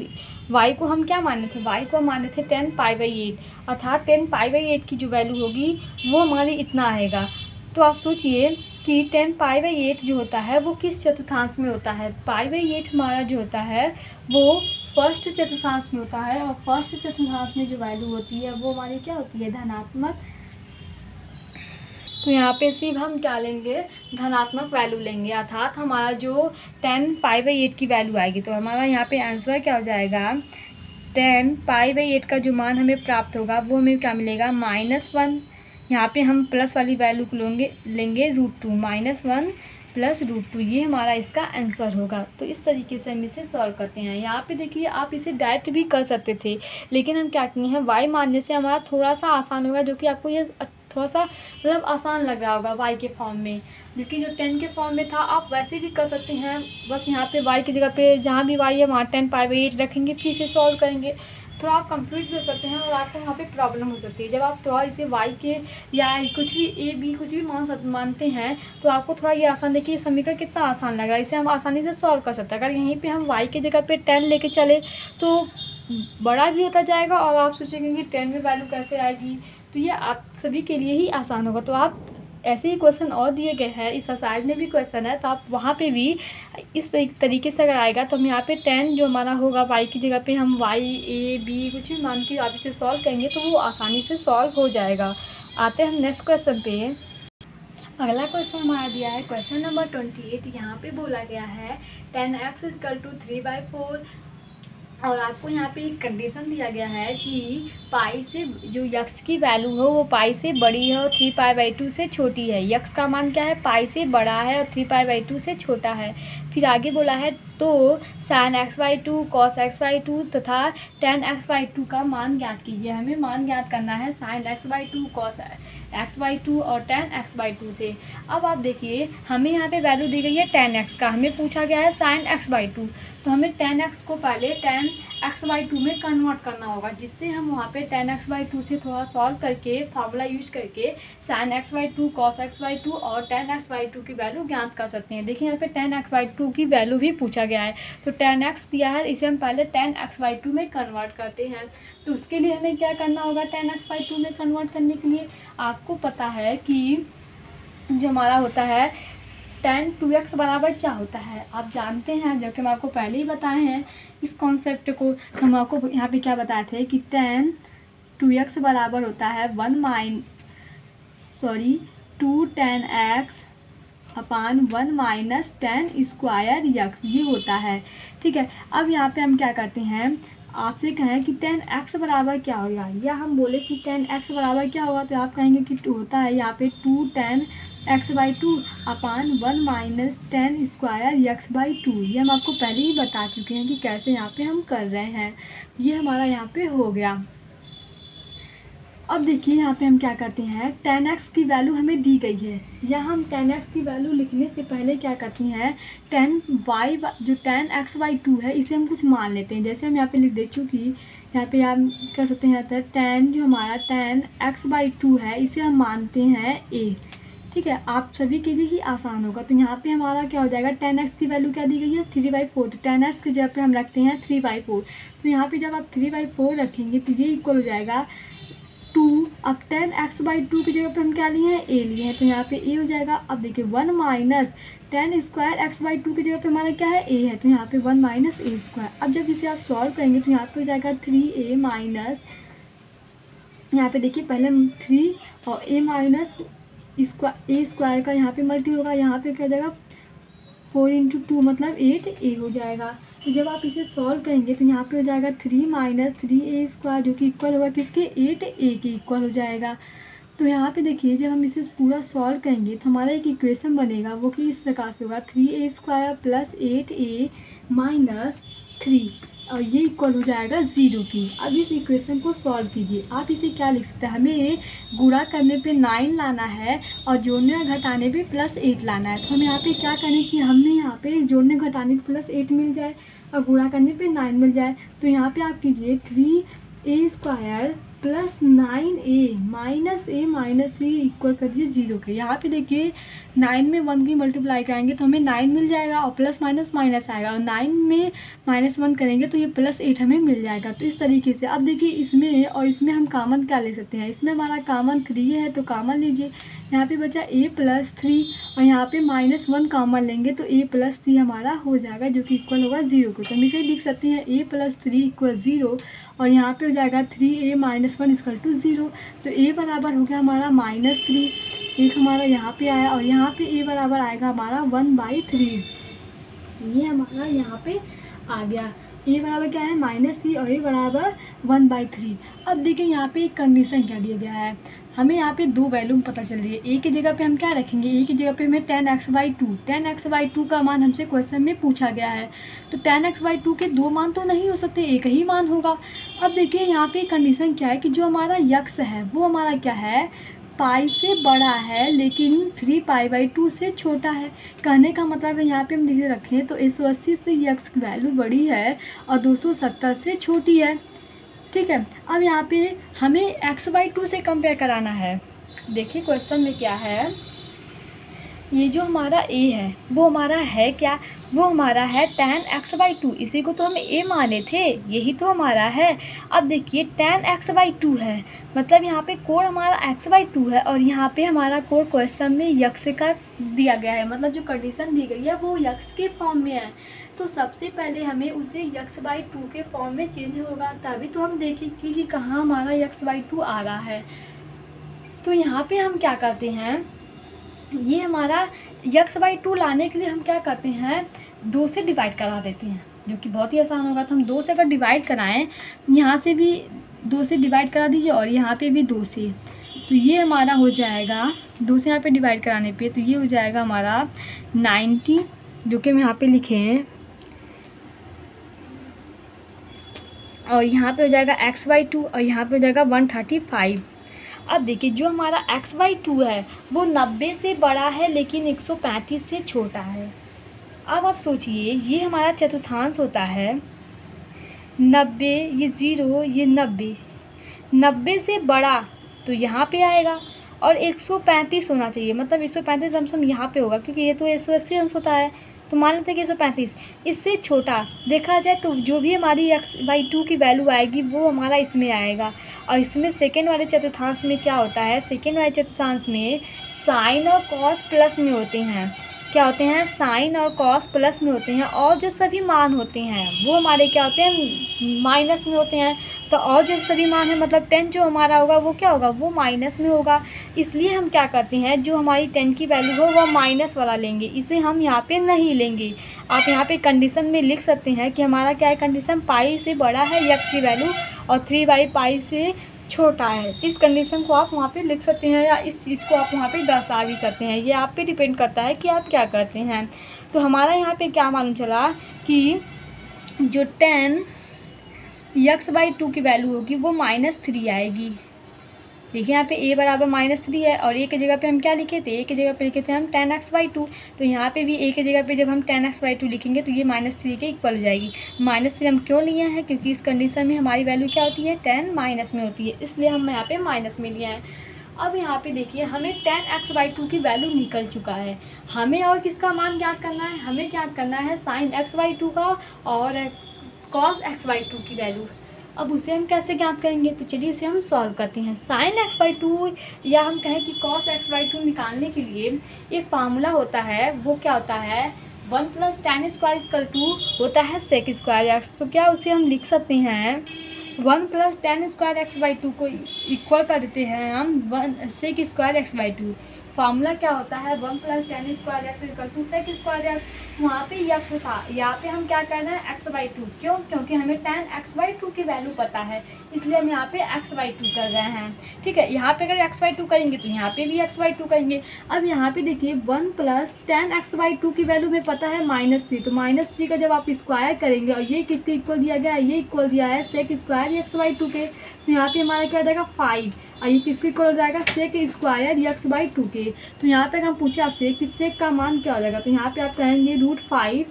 y को हम क्या माने थे, y को हम माने थे 10π/8, अर्थात 10π/8 की जो वैल्यू होगी वो हमारी इतना आएगा। तो आप सोचिए कि 10π/8 जो होता है वो किस चतुर्थांश में होता है। π/8 हमारा जो होता है वो फर्स्ट चतुर्थांश में होता है, और फर्स्ट चतुर्थांश में जो वैल्यू होती है वो हमारी क्या होती है धनात्मक। तो यहाँ पे सिर्फ हम क्या लेंगे धनात्मक वैल्यू लेंगे, अर्थात हमारा जो 10π/8 की वैल्यू आएगी। तो हमारा यहाँ पे आंसर क्या हो जाएगा 10π/8 का जो मान हमें प्राप्त होगा वो हमें क्या मिलेगा -1। यहाँ पे हम प्लस वाली वैल्यू को लेंगे √2, -1 प्लस √2, ये हमारा इसका आंसर होगा। तो इस तरीके से हम इसे सॉल्व करते हैं। यहाँ पे देखिए आप इसे डायरेक्ट भी कर सकते थे, लेकिन हम क्या किए हैं y मानने से हमारा थोड़ा सा आसान होगा, जो कि आपको ये थोड़ा सा मतलब आसान लग रहा होगा y के फॉर्म में, जबकि जो 10 के फॉर्म में था आप वैसे भी कर सकते हैं। बस यहाँ पे y की जगह पे जहाँ भी y है वहाँ 10π/8 रखेंगे, फिर इसे सॉल्व करेंगे। थोड़ा आप कंफ्यूज भी हो सकते हैं और आपको वहाँ पे प्रॉब्लम हो सकती है। जब आप थोड़ा इसे y के या कुछ भी a b कुछ भी मानते हैं तो आपको थोड़ा ये आसान, देखिए समीकरण कितना आसान लग रहा है, इसे हम आसानी से सॉल्व कर सकते हैं। अगर यहीं पे हम y की जगह पे 10 लेके चले तो बड़ा भी होता जाएगा और आप सोचेंगे कि 10 में वैल्यू कैसे आएगी, तो ये आप सभी के लिए ही आसान होगा। तो आप ऐसे ही क्वेश्चन और दिए गए हैं, इस एक्सरसाइज में भी क्वेश्चन है, तो आप वहाँ पे भी इस तरीके से अगर आएगा तो हम यहाँ पे 10 जो हमारा होगा y की जगह पे हम y a b कुछ भी मान के आप इसे सॉल्व करेंगे तो वो आसानी से सॉल्व हो जाएगा। आते हैं हम नेक्स्ट क्वेश्चन पे। अगला क्वेश्चन हमारा दिया है क्वेश्चन नंबर 28। यहाँ पे बोला गया है 10x = 3/4 और आपको यहाँ पे एक कंडीशन दिया गया है कि पाई से जो यक्स की वैल्यू हो वो पाई से बड़ी है और 3π/2 से छोटी है। यक्स का मान क्या है पाई से बड़ा है और 3π/2 से छोटा है। फिर आगे बोला है तो sin x/2 cos x/2 तथा tan x/2 का मान ज्ञात कीजिए। हमें मान ज्ञात करना है sin x/2 cos x/2 और tan x/2 से। अब आप देखिए हमें यहाँ पे वैल्यू दी गई है tan x का, हमें पूछा गया है sin x/2, तो हमें tan x को पहले tan 10x/2 में कन्वर्ट करना होगा, जिससे हम वहाँ पे 10x/2 से थोड़ा सॉल्व करके फार्मूला यूज करके sin x/2 cos x/2 और 10x/2 की वैल्यू ज्ञात कर सकते हैं। देखिए यहाँ पे 10x/2 की वैल्यू भी पूछा गया है, तो 10x दिया है, इसे हम पहले 10x/2 में कन्वर्ट करते हैं। तो उसके लिए हमें क्या करना होगा, 10x/2 में कन्वर्ट करने के लिए आपको पता है कि जो हमारा होता है tan 2x बराबर क्या होता है, आप जानते हैं, जबकि हम आपको पहले ही बताए हैं इस कॉन्सेप्ट को। हम आपको यहाँ पे क्या बताए थे कि tan 2x बराबर होता है 2 tan x अपान 1 माइनस tan स्क्वायर x, ये होता है। ठीक है, अब यहाँ पे हम क्या करते हैं, आपसे कहें कि tan x बराबर क्या होगा, या हम बोले कि tan x बराबर क्या होगा, तो आप कहेंगे कि होता है यहाँ पे 2 tan x/2 अपान 1 माइनस tan स्क्वायर x/2। ये हम आपको पहले ही बता चुके हैं कि कैसे यहाँ पे हम कर रहे हैं। ये हमारा यहाँ पे हो गया। अब देखिए यहाँ पे हम क्या करते हैं, tan x की वैल्यू हमें दी गई है, या हम tan x की वैल्यू लिखने से पहले क्या करते हैं, tan x/2 है, इसे हम कुछ मान लेते हैं। जैसे हम यहाँ पे लिख दे चुकी, यहाँ पे आप कर सकते हैं, tan जो हमारा tan x/2 है, इसे हम मानते हैं a। ठीक है, आप सभी के लिए ही आसान होगा। तो यहाँ पे हमारा क्या हो जाएगा, tan x की वैल्यू क्या दी गई है, 3/4। तो tan x की जगह पे हम रखते हैं 3/4। तो यहाँ पे जब आप 3/4 रखेंगे तो ये इक्वल हो जाएगा 2। अब tan x/2 की जगह पे हम क्या लिए हैं, a लिए हैं, तो यहाँ पे a हो जाएगा। अब देखिए 1 माइनस tan स्क्वायर x/2 की जगह पे हमारा क्या है, a है, तो यहाँ पे 1 माइनस a स्क्वायर। अब जब इसे आप सॉल्व करेंगे तो यहाँ पे हो जाएगा 3a माइनस, यहाँ पे देखिए पहले 3 और a माइनस a स्क्वायर का यहाँ पे मल्टी होगा, यहाँ पे क्या हो जाएगा 4 × 2 मतलब 8a हो जाएगा। तो जब आप इसे सॉल्व करेंगे तो यहाँ पे हो जाएगा 3 माइनस 3a स्क्वायर, जो कि इक्वल होगा किसके, 8a के इक्वल हो जाएगा। तो यहाँ पे देखिए जब हम इसे पूरा सॉल्व करेंगे तो हमारा एक इक्वेशन बनेगा, वो कि इस प्रकार से होगा 3a square plus 8a minus 3, और ये इक्वल हो जाएगा 0 की। अब इस इक्वेशन को सॉल्व कीजिए। आप इसे क्या लिख सकते हैं, हमें गुणा करने पे 9 लाना है और जोड़ने और घटाने पे +8 लाना है। तो हम यहाँ पे क्या करें कि हमें यहाँ पे जोड़ने घटाने पे +8 मिल जाए और गुणा करने पे 9 मिल जाए। तो यहाँ पे आप कीजिए 3a square plus 9a minus a minus 3 equal कर दीजिए 0 के। यहाँ पे देखिए 9 में 1 की मल्टीप्लाई कराएंगे तो हमें 9 मिल जाएगा और प्लस माइनस माइनस आएगा, और 9 में -1 करेंगे तो ये +8 हमें मिल जाएगा। तो इस तरीके से अब देखिए इसमें और इसमें हम कॉमन क्या ले सकते हैं, इसमें हमारा कॉमन 3 है तो कॉमन लीजिए। यहाँ पे बचा a + 3 और यहाँ पे -1 कॉमन लेंगे तो a + 3 हमारा हो जाएगा, जो कि इक्वल होगा 0 को। तो हम इसे लिख सकते हैं a + 3 इक्वल 0, और यहाँ पे हो जाएगा 3a - 1 = 0। तो a बराबर हो गया हमारा -3, एक हमारा यहाँ पे आया, और यहाँ पे a बराबर आएगा हमारा 1/3। ये हमारा यहाँ पे आ गया, a बराबर क्या है -3 और a बराबर 1/3। अब देखिए यहाँ पे एक कंडीशन क्या दिया गया है, हमें यहाँ पे 2 वैल्यू पता चल रही है। a की जगह पे हम क्या रखेंगे, a की जगह पे हमें tan x/2 का मान हमसे क्वेश्चन में पूछा गया है। तो tan x/2 के 2 मान तो नहीं हो सकते, एक ही मान होगा। अब देखिए यहाँ पे कंडीशन क्या है कि जो हमारा x है वो हमारा क्या है, पाई से बड़ा है लेकिन 3π/2 से छोटा है। कहने का मतलब है यहाँ पे हम लिख रखें तो 180 से x की वैल्यू बड़ी है और 270 से छोटी है। ठीक है, अब यहाँ पे हमें x/2 से कंपेयर कराना है। देखिए क्वेश्चन में क्या है, ये जो हमारा a है वो हमारा है क्या, वो हमारा है tan x/2, इसी को तो हमें a माने थे, यही तो हमारा है। अब देखिए tan x/2 है, मतलब यहाँ पे कोड हमारा x/2 है और यहाँ पे हमारा कोड क्वेश्चन में x का दिया गया है, मतलब जो कंडीशन दी गई है वो x के फॉर्म में है। तो सबसे पहले हमें उसे x/2 के फॉर्म में चेंज होगा, तभी तो हम देखेंगे कि कहाँ हमारा x/2 आ रहा है। तो यहाँ पे हम क्या करते हैं, ये हमारा x/2 लाने के लिए हम क्या करते हैं, 2 से डिवाइड करा देते हैं, जो कि बहुत ही आसान होगा। तो हम 2 से अगर डिवाइड कराएं, यहाँ से भी 2 से डिवाइड करा दीजिए और यहाँ पे भी 2 से, तो ये हमारा हो जाएगा 2 से यहाँ पे डिवाइड कराने पे, तो ये हो जाएगा हमारा 90, जो कि हम यहाँ पे लिखे हैं, और यहाँ पे हो जाएगा x/2 और यहाँ पे हो जाएगा 135। अब देखिए जो हमारा x/2 है वो 90 से बड़ा है लेकिन 135 से छोटा है। अब आप सोचिए ये हमारा चतुर्थांश होता है, 90, ये 0, ये 90, 90 से बड़ा तो यहाँ पे आएगा, और 135 होना चाहिए, मतलब 135 लमसम यहाँ पे होगा, क्योंकि ये तो 180 अंश होता है, तो मान लेते हैं कि 135। इससे छोटा देखा जाए तो जो भी हमारी x/2 की वैल्यू आएगी वो हमारा इसमें आएगा। और इसमें सेकेंड वाले चतुर्थांश में क्या होता है, सेकेंड वाले चतुर्थांश में साइन और कॉस प्लस में होते हैं। क्या होते हैं, साइन और कॉस प्लस में होते हैं, और जो सभी मान होते हैं वो हमारे क्या होते हैं, माइनस में होते हैं। तो और जो सभी मान है मतलब 10 जो हमारा होगा वो क्या होगा, वो माइनस में होगा। इसलिए हम क्या करते हैं, जो हमारी 10 की वैल्यू हो वो माइनस वाला लेंगे, इसे हम यहाँ पे नहीं लेंगे। आप यहाँ पे कंडीशन में लिख सकते हैं कि हमारा क्या है, कंडीशन पाई से बड़ा है x की वैल्यू और 3/π से छोटा है। इस कंडीशन को आप वहाँ पे लिख सकते हैं, या इस चीज़ को आप वहाँ पे दर्शा भी सकते हैं। ये आप पे डिपेंड करता है कि आप क्या करते हैं। तो हमारा यहाँ पे क्या मालूम चला कि जो 10 x/2 की वैल्यू होगी वो -3 आएगी। देखिए यहाँ पे a बराबर -3 है, और a की जगह पे हम क्या लिखे थे, a की जगह पे लिखे थे हम 10x/2। तो यहाँ पे भी a की जगह पे जब हम 10x/2 लिखेंगे तो ये -3 के इक्वल हो जाएगी। -3 हम क्यों लिए हैं, क्योंकि इस कंडीशन में हमारी वैल्यू क्या होती है, 10 माइनस में होती है, इसलिए हम यहाँ पे माइनस में लिए हैं। अब यहाँ पे देखिए हमें 10x/2 की वैल्यू निकल चुका है। हमें और किसका मान ज्ञात करना है, हमें ज्ञात करना है sin x/2 का और cos x/2 की वैल्यू। अब उसे हम कैसे ज्ञात करेंगे, तो चलिए उसे हम सॉल्व करते हैं। sin x/2 या हम कहें कि cos x/2 निकालने के लिए एक फार्मूला होता है, वो क्या होता है, 1 + tan² होता है sec² x। तो क्या उसे हम लिख सकते हैं 1 + tan² x/2 को इक्वल कर देते हैं हम 1 sec² x/2। फार्मूला क्या होता है, 1 + tan² x sec² x। वहाँ पे x था, यहाँ पे हम क्या करना है x/2। क्यों, क्योंकि हमें tan x/2 की वैल्यू पता है, इसलिए हम यहाँ पे x/2 कर रहे हैं। ठीक है, यहाँ पे अगर x/2 करेंगे तो यहाँ पे भी x/2 करेंगे। अब यहाँ पे देखिए 1 + tan x/2 की वैल्यू में पता है -3, तो -3 का जब आप स्क्वायर करेंगे, और ये किसके इक्वल दिया गया है, ये इक्वल दिया है sec² x/2 के, तो यहाँ पे हमारा क्या हो जाएगा 5, और ये किसके इक्वल हो जाएगा sec² x/2 के। तो यहाँ तक हम पूछे आपसे कि sec का मान क्या हो जाएगा, तो यहाँ पे आप कहेंगे √5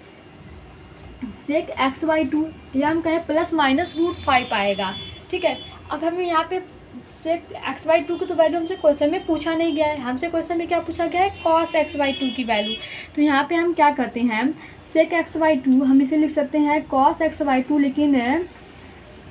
sec x/2, या हम कहें ±√5 आएगा। ठीक है, अब हमें यहाँ पे sec x/2 की तो वैल्यू हमसे क्वेश्चन में पूछा नहीं गया है, हमसे क्वेश्चन में क्या पूछा गया है, cos x/2 की वैल्यू। तो यहाँ पे हम क्या करते हैं, sec x/2 हम इसे लिख सकते हैं cos x/2, लेकिन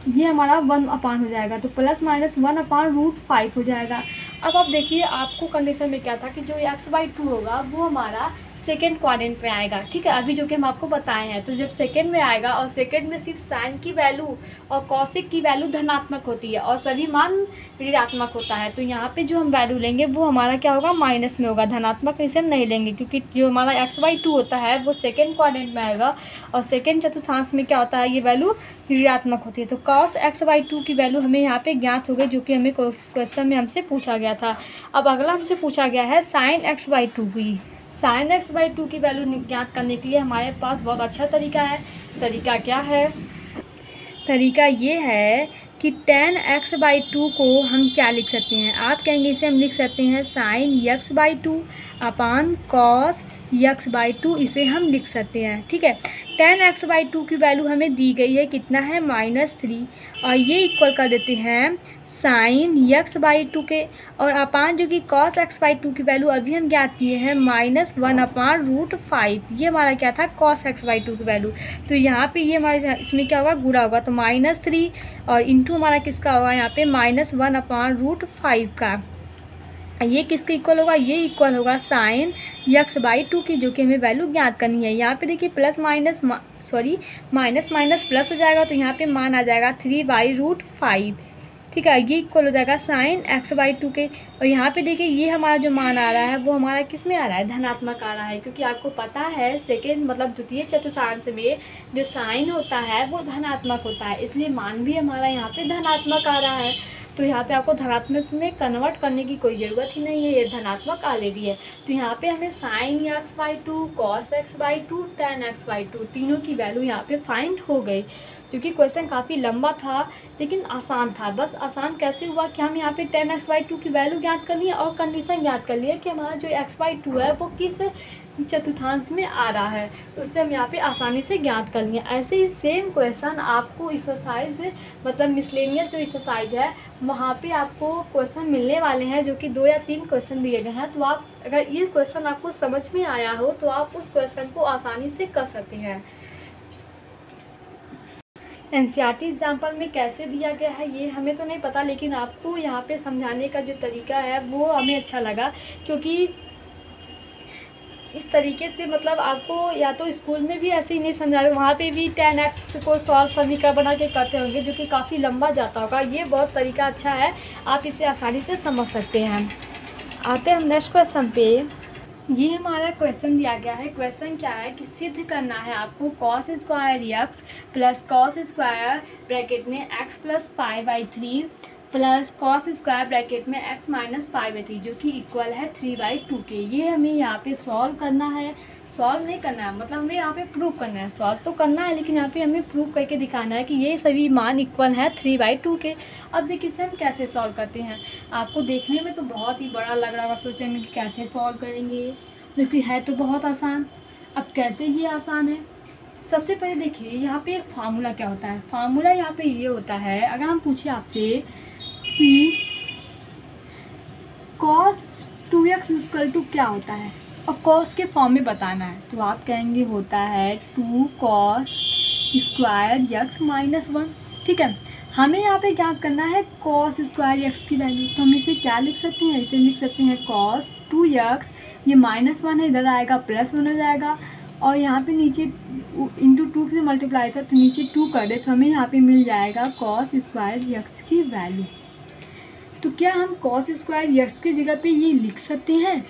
ये हमारा 1 हो जाएगा, तो ±1/√5 हो जाएगा। अब आप देखिए आपको कंडीशन में क्या था कि जो x/2 होगा वो हमारा सेकेंड क्वाड्रेंट में आएगा। ठीक है, अभी जो कि हम आपको बताए हैं, तो जब सेकेंड में आएगा और सेकेंड में सिर्फ साइन की वैल्यू और कॉसिक की वैल्यू धनात्मक होती है और सभी मान ऋणात्मक होता है, तो यहाँ पे जो हम वैल्यू लेंगे वो हमारा क्या होगा, माइनस में होगा, धनात्मक इसे हम नहीं लेंगे, क्योंकि जो हमारा x/2 होता है वो सेकेंड क्वाड्रेंट में आएगा और सेकेंड चतुर्थांश में क्या होता है, ये वैल्यू ऋणात्मक होती है। तो cos x/2 की वैल्यू हमें यहाँ पे ज्ञात हो गई, जो कि हमें क्वेश्चन में हमसे पूछा गया था। अब अगला हमसे पूछा गया है sin x/2 की। sin x/2 की वैल्यू ज्ञात करने के लिए हमारे पास बहुत अच्छा तरीका है। तरीका क्या है, तरीका ये है कि tan x/2 को हम क्या लिख सकते हैं, आप कहेंगे इसे हम लिख सकते हैं sin x/2 अपान cos x/2, इसे हम लिख सकते हैं। ठीक है, tan x/2 की वैल्यू हमें दी गई है, कितना है, -3, और ये इक्वल कर देते हैं sin x/2 के, और अपान जो कि cos x/2 की वैल्यू अभी हम ज्ञात किए हैं -1/√5, ये हमारा क्या था, cos x/2 की वैल्यू। तो यहाँ पे ये हमारे इसमें क्या होगा, गुणा होगा, तो -3 और इंटू हमारा किसका होगा, यहाँ पे -1/√5 का। ये किसके इक्वल होगा, ये इक्वल होगा sin x/2 की, जो कि हमें वैल्यू ज्ञात करनी है। यहाँ पे देखिए माइनस माइनस प्लस हो जाएगा, तो यहाँ पे मान आ जाएगा 3/√5। ठीक है, ये इक्वल हो जाएगा sin x/2 के, और यहाँ पे देखिए ये हमारा जो मान आ रहा है वो हमारा किस में आ रहा है, धनात्मक आ रहा है, क्योंकि आपको पता है सेकेंड मतलब द्वितीय चतुर्थांश में जो साइन होता है वो धनात्मक होता है, इसलिए मान भी हमारा यहाँ पे धनात्मक आ रहा है। तो यहाँ पे आपको धनात्मक में कन्वर्ट करने की कोई ज़रूरत ही नहीं है, ये धनात्मक ऑलरेडी है। तो यहाँ पे हमें sin x/2, cos x/2, tan x/2 तीनों की वैल्यू यहाँ पे फाइंड हो गई। क्योंकि क्वेश्चन काफ़ी लंबा था लेकिन आसान था, बस आसान कैसे हुआ कि हम यहाँ पे tan x/2 की वैल्यू ज्ञात कर लिए और कंडीशन ज्ञात कर लिए कि हमारा जो x/2 है वो किस चतुर्थांश में आ रहा है, तो उससे हम यहाँ पे आसानी से ज्ञात कर लेंगे। ऐसे ही सेम क्वेश्चन आपको एक्सरसाइज मतलब मिसलेनियस जो एक्सरसाइज है वहाँ पे आपको क्वेश्चन मिलने वाले हैं, जो कि 2 या 3 क्वेश्चन दिए गए हैं। तो आप अगर ये क्वेश्चन आपको समझ में आया हो तो आप उस क्वेश्चन को आसानी से कर सकते हैं। एनसीईआरटी एग्जाम्पल में कैसे दिया गया है ये हमें तो नहीं पता, लेकिन आपको यहाँ पे समझाने का जो तरीका है वो हमें अच्छा लगा, क्योंकि इस तरीके से मतलब आपको या तो स्कूल में भी ऐसे ही नहीं समझाया, वहाँ पे भी 10x को सॉल्व समीकरण बना के करते होंगे, जो कि काफ़ी लंबा जाता होगा। ये बहुत तरीका अच्छा है, आप इसे आसानी से समझ सकते हैं। आते हैं हम नेक्स्ट क्वेश्चन पे। ये हमारा क्वेश्चन दिया गया है। क्वेश्चन क्या है कि सिद्ध करना है आपको cos square x plus cos square bracket में x plus pi by 3 plus cos square bracket में एक्स माइनस पाई बाई 3 जो कि इक्वल है 3/2 के। ये हमें यहाँ पे सॉल्व करना है, सॉल्व नहीं करना है, मतलब हमें यहाँ पे प्रूव करना है। सॉल्व तो करना है लेकिन यहाँ पे हमें प्रूव करके दिखाना है कि ये सभी मान इक्वल है 3/2 के। अब देखिए इसे हम कैसे सॉल्व करते हैं। आपको देखने में तो बहुत ही बड़ा लग रहा होगा, सोचेंगे कि कैसे सॉल्व करेंगे, लेकिन है तो बहुत आसान। अब कैसे ये आसान है, सबसे पहले देखिए यहाँ पे एक फार्मूला क्या होता है। फार्मूला यहाँ पे ये होता है, अगर हम पूछे आपसे कि cos 2x इक्वल टू क्या होता है और cos के फॉर्म में बताना है, तो आप कहेंगे होता है 2 cos स्क्वायर यक्स माइनस 1। ठीक है, हमें यहाँ पे क्या करना है cos स्क्वायर यक्स की वैल्यू, तो हम इसे क्या लिख सकते हैं, इसे लिख सकते हैं cos 2x, ये -1 है, इधर आएगा +1 हो जाएगा, और यहाँ पे नीचे इंटू 2 से मल्टीप्लाई था तो नीचे 2 कर दे तो हमें यहाँ पे मिल जाएगा cos स्क्वायर यक्स की वैल्यू। तो क्या हम cos स्क्वायर यक्स की जगह पे ये लिख सकते हैं?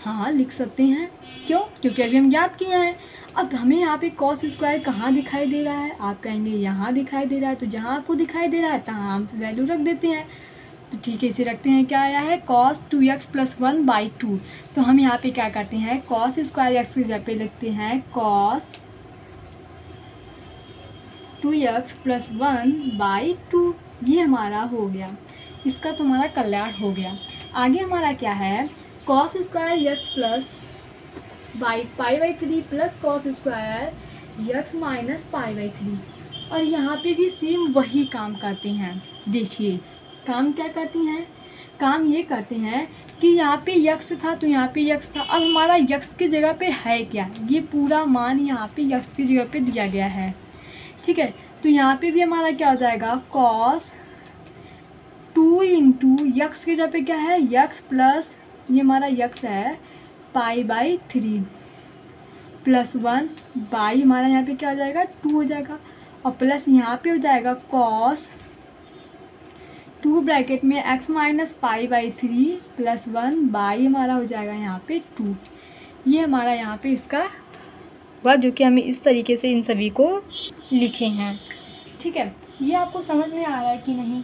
हाँ लिख सकते हैं। क्यों? क्योंकि अभी हम याद किए हैं। अब हमें यहाँ पे cos स्क्वायर कहाँ दिखाई दे रहा है, आप कहेंगे यहाँ दिखाई दे रहा है, तो जहाँ आपको दिखाई दे रहा है तहाँ हम वैल्यू रख देते हैं। तो ठीक है, इसे रखते हैं, क्या आया है cos 2x + 1/2। तो हम यहाँ पे क्या करते हैं cos स्क्वायर यक्स की जगह पे लिखते हैं cos 2x + 1/2। ये हमारा हो गया, इसका तो हमारा कल्याण हो गया। आगे हमारा क्या है cos square x plus pi plus cos square x minus pi. और यहाँ पे भी सेम वही काम करते हैं। देखिए काम क्या करते हैं, काम ये करते हैं कि यहाँ पे यक्स था तो यहाँ पे यक्स था, अब हमारा यक्स की जगह पे है क्या, ये पूरा मान यहाँ पे यक्स की जगह पे दिया गया है। ठीक है, तो यहाँ पे भी हमारा क्या हो जाएगा cos 2 इंटू यक्स की जगह पे क्या है यक्स प्लस ये हमारा यक्स है पाई/3 प्लस 1 बाई हमारा यहाँ पे क्या हो जाएगा 2 हो जाएगा, और प्लस यहाँ पे हो जाएगा cos 2 ब्रैकेट में x माइनस पाई/3 प्लस 1 बाई हमारा हो जाएगा यहाँ पे 2। ये हमारा यहाँ पे इसका हुआ, जो कि हमें इस तरीके से इन सभी को लिखे हैं। ठीक है, ये आपको समझ में आ रहा है कि नहीं?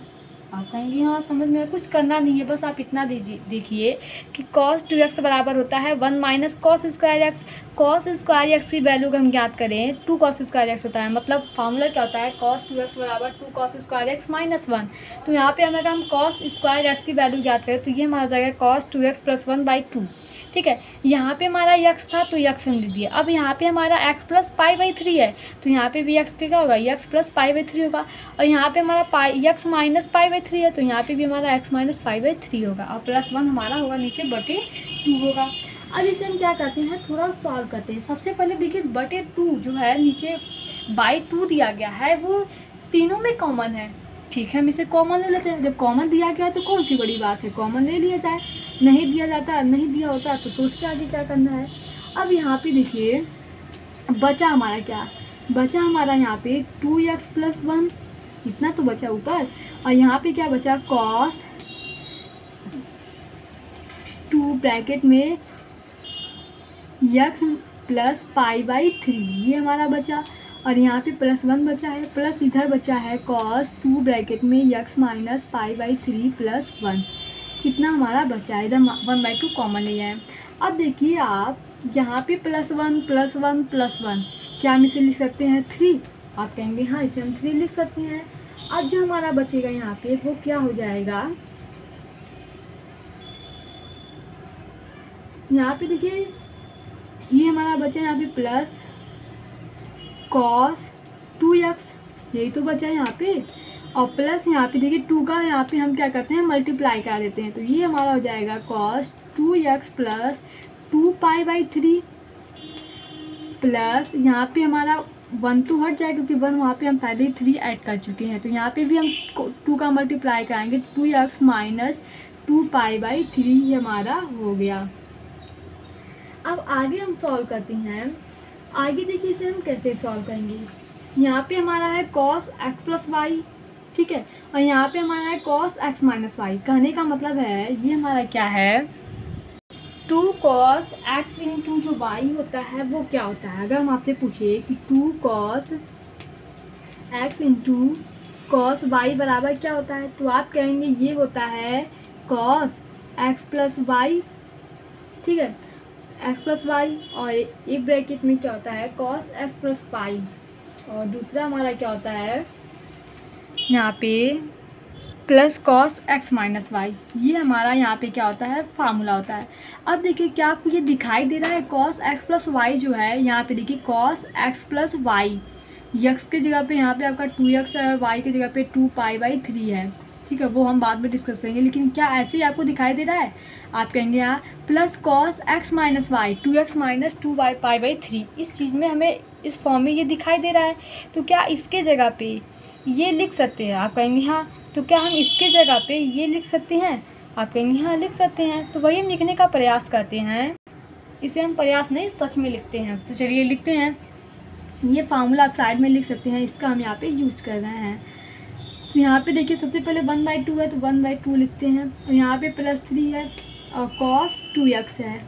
आप कहेंगे हाँ समझ में, कुछ करना नहीं है, बस आप इतना देखिए कि cos 2x बराबर होता है 1 minus cos square x. cos square x की वैल्यू को हम ज्ञात करें 2 cos स्क्वायर एक्स होता है, मतलब फार्मूला क्या होता है cos 2x बराबर 2 cos स्क्वायर एक्स माइनस 1। तो यहाँ पे अगर हम cos स्क्वायर एक्स की वैल्यू ज्ञात करें तो ये हमारा हो जाएगा cos 2x + 1/2। ठीक है, यहाँ पे हमारा यक्स था तो यक्स हम लिख दिए। अब यहाँ पे हमारा x प्लस पाई/3 है तो यहाँ पे भी x क्या होगा यक्स प्लस पाई/3 होगा, और यहाँ पे हमारा यक्स माइनस पाई/3 है तो यहाँ पे भी हमारा x माइनस पाई/3 होगा, और +1 हमारा होगा नीचे बटे 2 होगा। अब इसे हम क्या करते हैं थोड़ा सॉल्व करते हैं। सबसे पहले देखिए बटे 2 जो है नीचे /2 दिया गया है वो तीनों में कॉमन है। ठीक है, हम इसे कॉमन ले लेते हैं, जब कॉमन दिया गया तो कौन सी बड़ी बात है, कॉमन ले लिया जाए। नहीं दिया जाता, नहीं दिया होता तो सोचते आगे क्या करना है। अब यहाँ पे देखिए बचा हमारा क्या, बचा हमारा यहाँ पे 2x + 1 इतना तो बचा ऊपर, और यहाँ पे क्या बचा cos 2 ब्रैकेट में x प्लस पाई/3 ये हमारा बचा, और यहाँ पे +1 बचा है, प्लस इधर बचा है cos 2 ब्रैकेट में x माइनस पाई/3 प्लस 1। कितना हमारा बचा है, इधर 1/2 कॉमन ले आए। अब देखिए आप यहाँ पे +1 + 1 + 1 क्या हम इसे लिख सकते हैं 3? आप कहेंगे हाँ इसे हम 3 लिख सकते हैं। अब जो हमारा बचेगा यहाँ पे वो क्या हो जाएगा, यहाँ पे देखिए ये हमारा बचा यहाँ पे प्लस कॉस 2x, यही तो बचा है यहाँ पे, और प्लस यहाँ पे देखिए 2 का यहाँ पे हम क्या करते हैं मल्टीप्लाई कर देते हैं, तो ये हमारा हो जाएगा cos 2x प्लस 2π/3 प्लस यहाँ पे हमारा 1 तो हट जाएगा क्योंकि 1 वहाँ पे हम पहले ही 3 ऐड कर चुके हैं, तो यहाँ पे भी हम 2 का मल्टीप्लाई कराएंगे 2x माइनस 2π/3 ये हमारा हो गया। अब आगे हम सॉल्व करते हैं। आगे देखिए इसे हम कैसे सॉल्व करेंगे। यहाँ पे हमारा है cos x प्लस वाई, ठीक है, और यहाँ पे हमारा है cos x माइनस वाई। कहने का मतलब है ये हमारा क्या है 2 cos x इंटू जो y होता है वो क्या होता है। अगर हम आपसे पूछे कि 2 cos x into cos y बराबर क्या होता है, तो आप कहेंगे ये होता है cos x प्लस वाई, ठीक है, x प्लस वाई, और एक ब्रैकेट में क्या होता है cos x प्लस वाई, और दूसरा हमारा क्या होता है यहाँ पे plus cos x minus y. ये हमारा यहाँ पे क्या होता है फार्मूला होता है। अब देखिए क्या आपको ये दिखाई दे रहा है cos x प्लस वाई जो है यहाँ पे देखिए cos x plus y, x के जगह पे यहाँ पे आपका 2x है, y के जगह पे 2π/3 है, ठीक है, वो हम बाद में डिस्कस करेंगे। लेकिन क्या ऐसे ही आपको दिखाई दे रहा है, आप कहेंगे यहाँ plus cos x minus y 2x minus 2π/3, इस चीज़ में हमें इस फॉर्म में ये दिखाई दे रहा है, तो क्या इसके जगह पे ये लिख सकते हैं। आप कहेंगे हाँ, तो क्या हम इसके जगह पे ये लिख सकते हैं, आप कहेंगे हाँ लिख सकते हैं। तो वही हम लिखने का प्रयास करते हैं, इसे हम प्रयास नहीं सच में लिखते हैं। तो चलिए लिखते हैं, ये फार्मूला आप साइड में लिख सकते हैं, इसका हम यहाँ पे यूज़ कर रहे हैं। तो यहाँ पे देखिए सबसे पहले 1/2 है तो 1/2 लिखते हैं, और यहाँ पे प्लस 3 है और cos 2x है,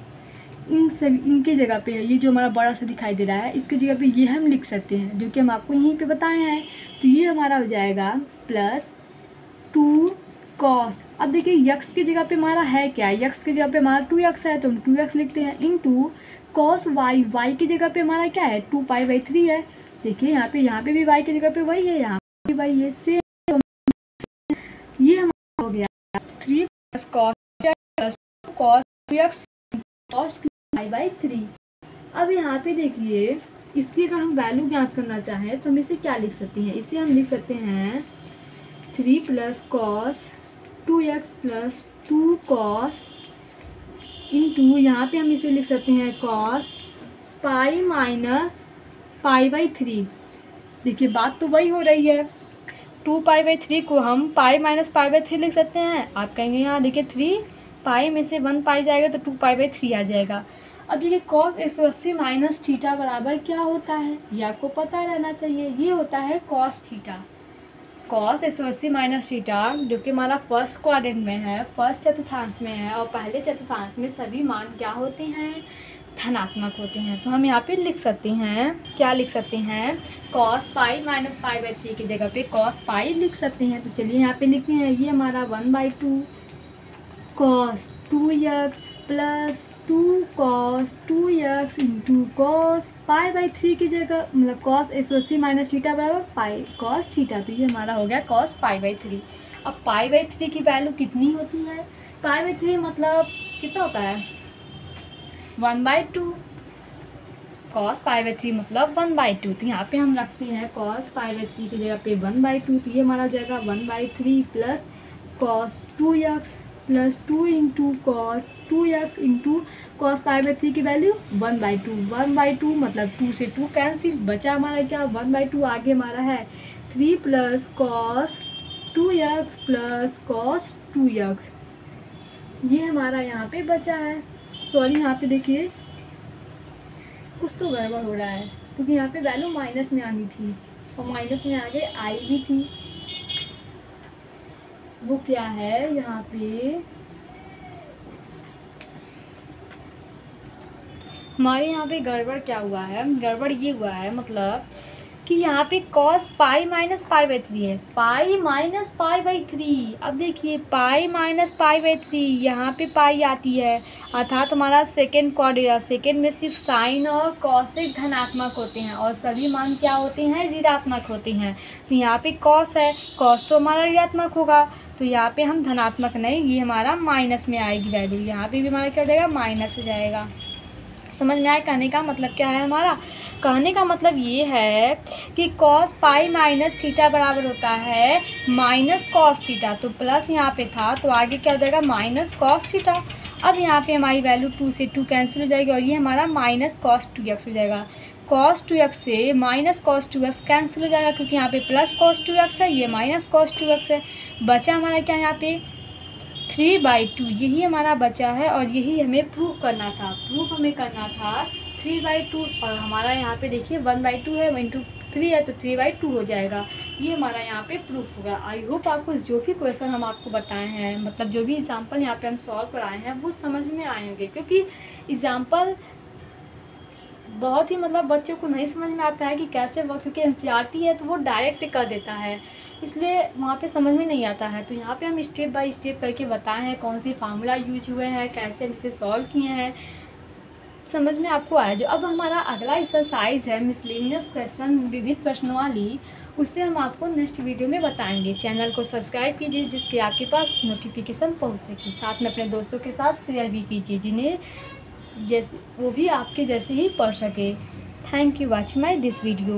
इनके जगह पे है, ये जो हमारा बड़ा सा दिखाई दे रहा है इसके जगह पे ये हम लिख सकते हैं, जो कि हम आपको यहीं पे बताए हैं। तो ये हमारा हो जाएगा प्लस 2 cos, अब देखिए x के जगह पे हमारा है क्या, x के जगह पे हमारा 2x है तो हम 2x लिखते हैं, इंटू cos y के जगह पे हमारा क्या है 2π/3 है। देखिए यहाँ पे भी y की जगह पे वही है, यहाँ पे भी वही है, सेम। ये हमारा हो गया 3 प्लस cos 2x cos 2π/3। अब यहाँ पे देखिए इसकी अगर हम वैल्यू ज्ञात करना चाहें तो हम इसे क्या लिख सकते हैं, इसे हम लिख सकते हैं 3 plus cos 2x plus 2 cos into यहाँ पे हम इसे लिख सकते हैं cos पाई माइनस π/3। देखिए बात तो वही हो रही है, 2π/3 को हम पाई माइनस π/3 लिख सकते हैं। आप कहेंगे यहाँ देखिए 3 पाई में से 1 पाई जाएगा तो 2π/3 आ जाएगा। अब देखिए cos 180 माइनस थीटा बराबर क्या होता है, ये आपको पता रहना चाहिए, ये होता है cos theta. cos 180 minus theta जो कि हमारा फर्स्ट क्वाड्रेंट में है, फर्स्ट चतुर्थांश में है, और पहले चतुर्थांश में सभी मान क्या होते हैं धनात्मक होते हैं। तो हम यहाँ पे लिख सकते हैं, क्या लिख सकते हैं cos पाई माइनस π/3 की जगह पे cos पाई लिख सकते हैं। तो चलिए यहाँ पे लिखते हैं, ये हमारा 1/2 cos 2x plus 2 cos 2x into cos π/3 की जगह मतलब cos 180 माइनस थीटा बराबर पाई cos थीटा, तो ये हमारा हो गया cos π/3। अब π/3 की वैल्यू कितनी होती है, π/3 मतलब कितना होता है 1/2, cos π/3 मतलब 1/2। तो यहाँ पे हम रखते हैं cos π/3 की जगह पे 1/2, तो ये हमारा हो जाएगा 1/3 plus cos 2x plus 2 into cos 2x into cos π/3 की वैल्यू 1/2 मतलब 2 से 2 कैंसिल, बचा हमारा क्या 1/2, आगे हमारा है 3 plus cos 2x plus cos 2x, ये हमारा यहाँ पे बचा है। सॉरी यहाँ पे देखिए कुछ तो गड़बड़ हो रहा है, क्योंकि यहाँ पे वैल्यू माइनस में आनी थी और माइनस में आगे आई भी थी, वो क्या है यहाँ पे हमारे यहाँ पे गड़बड़ क्या हुआ है, गड़बड़ ये हुआ है मतलब कि यहाँ पे cos पाई माइनस π/3 है, पाई माइनस π/3। अब देखिए पाई माइनस π/3 यहाँ पे पाई आती है, अर्थात हमारा सेकेंड क्वाड्रेंट, सेकेंड में सिर्फ साइन और कॉसेक धनात्मक होते हैं और सभी मान क्या होते हैं ऋणात्मक होते हैं। तो यहाँ पे cos है, cos तो हमारा ऋणात्मक होगा, तो यहाँ पे हम धनात्मक नहीं, ये हमारा माइनस में आएगी वैल्यू, यहाँ पे भी हमारा क्या हो जाएगा माइनस हो जाएगा। समझ में आया कहने का मतलब क्या है हमारा? कहने का मतलब ये है कि कॉस पाई माइनस थीटा बराबर होता है माइनस कॉस थीटा। तो प्लस यहाँ पे था तो आगे क्या हो जाएगा माइनस कॉस थीटा। अब यहाँ पे हमारी वैल्यू 2 से 2 कैंसिल हो जाएगी और ये हमारा माइनस कॉस 2x हो जाएगा। कॉस 2x से माइनस कॉस 2x कैंसिल हो जाएगा क्योंकि यहाँ पे प्लस कॉस 2x है, ये माइनस कॉस 2x है। बचा हमारा क्या यहाँ पे 3/2, यही हमारा बचा है और यही हमें प्रूफ करना था। प्रूफ हमें करना था 3/2 और हमारा यहाँ पे देखिए 1/2 है, 1/3 है तो 3/2 हो जाएगा। ये हमारा यहाँ पे प्रूफ होगा। आई होप आपको जो भी क्वेश्चन हम आपको बताए हैं, मतलब जो भी एग्जाम्पल यहाँ पे हम सॉल्व कराए हैं वो समझ में आए होंगे, क्योंकि एग्जाम्पल बहुत ही मतलब बच्चों को नहीं समझ में आता है कि कैसे वो, क्योंकि एनसीईआरटी है तो वो डायरेक्ट कर देता है, इसलिए वहाँ पे समझ में नहीं आता है। तो यहाँ पे हम स्टेप बाय स्टेप करके बताए हैं कौन सी फार्मूला यूज हुए हैं, कैसे हम इसे सॉल्व किए हैं, समझ में आपको आया। जो अब हमारा अगला एक्सरसाइज है मिसलेनियस क्वेश्चन, विविध प्रश्नवाली, उसे हम आपको नेक्स्ट वीडियो में बताएंगे। चैनल को सब्सक्राइब कीजिए जिसके आपके पास नोटिफिकेशन पहुंच सके। साथ में अपने दोस्तों के साथ शेयर भी कीजिए जिन्हें जैसे वो भी आपके जैसे ही पढ़ सके। Thank you watching my this video.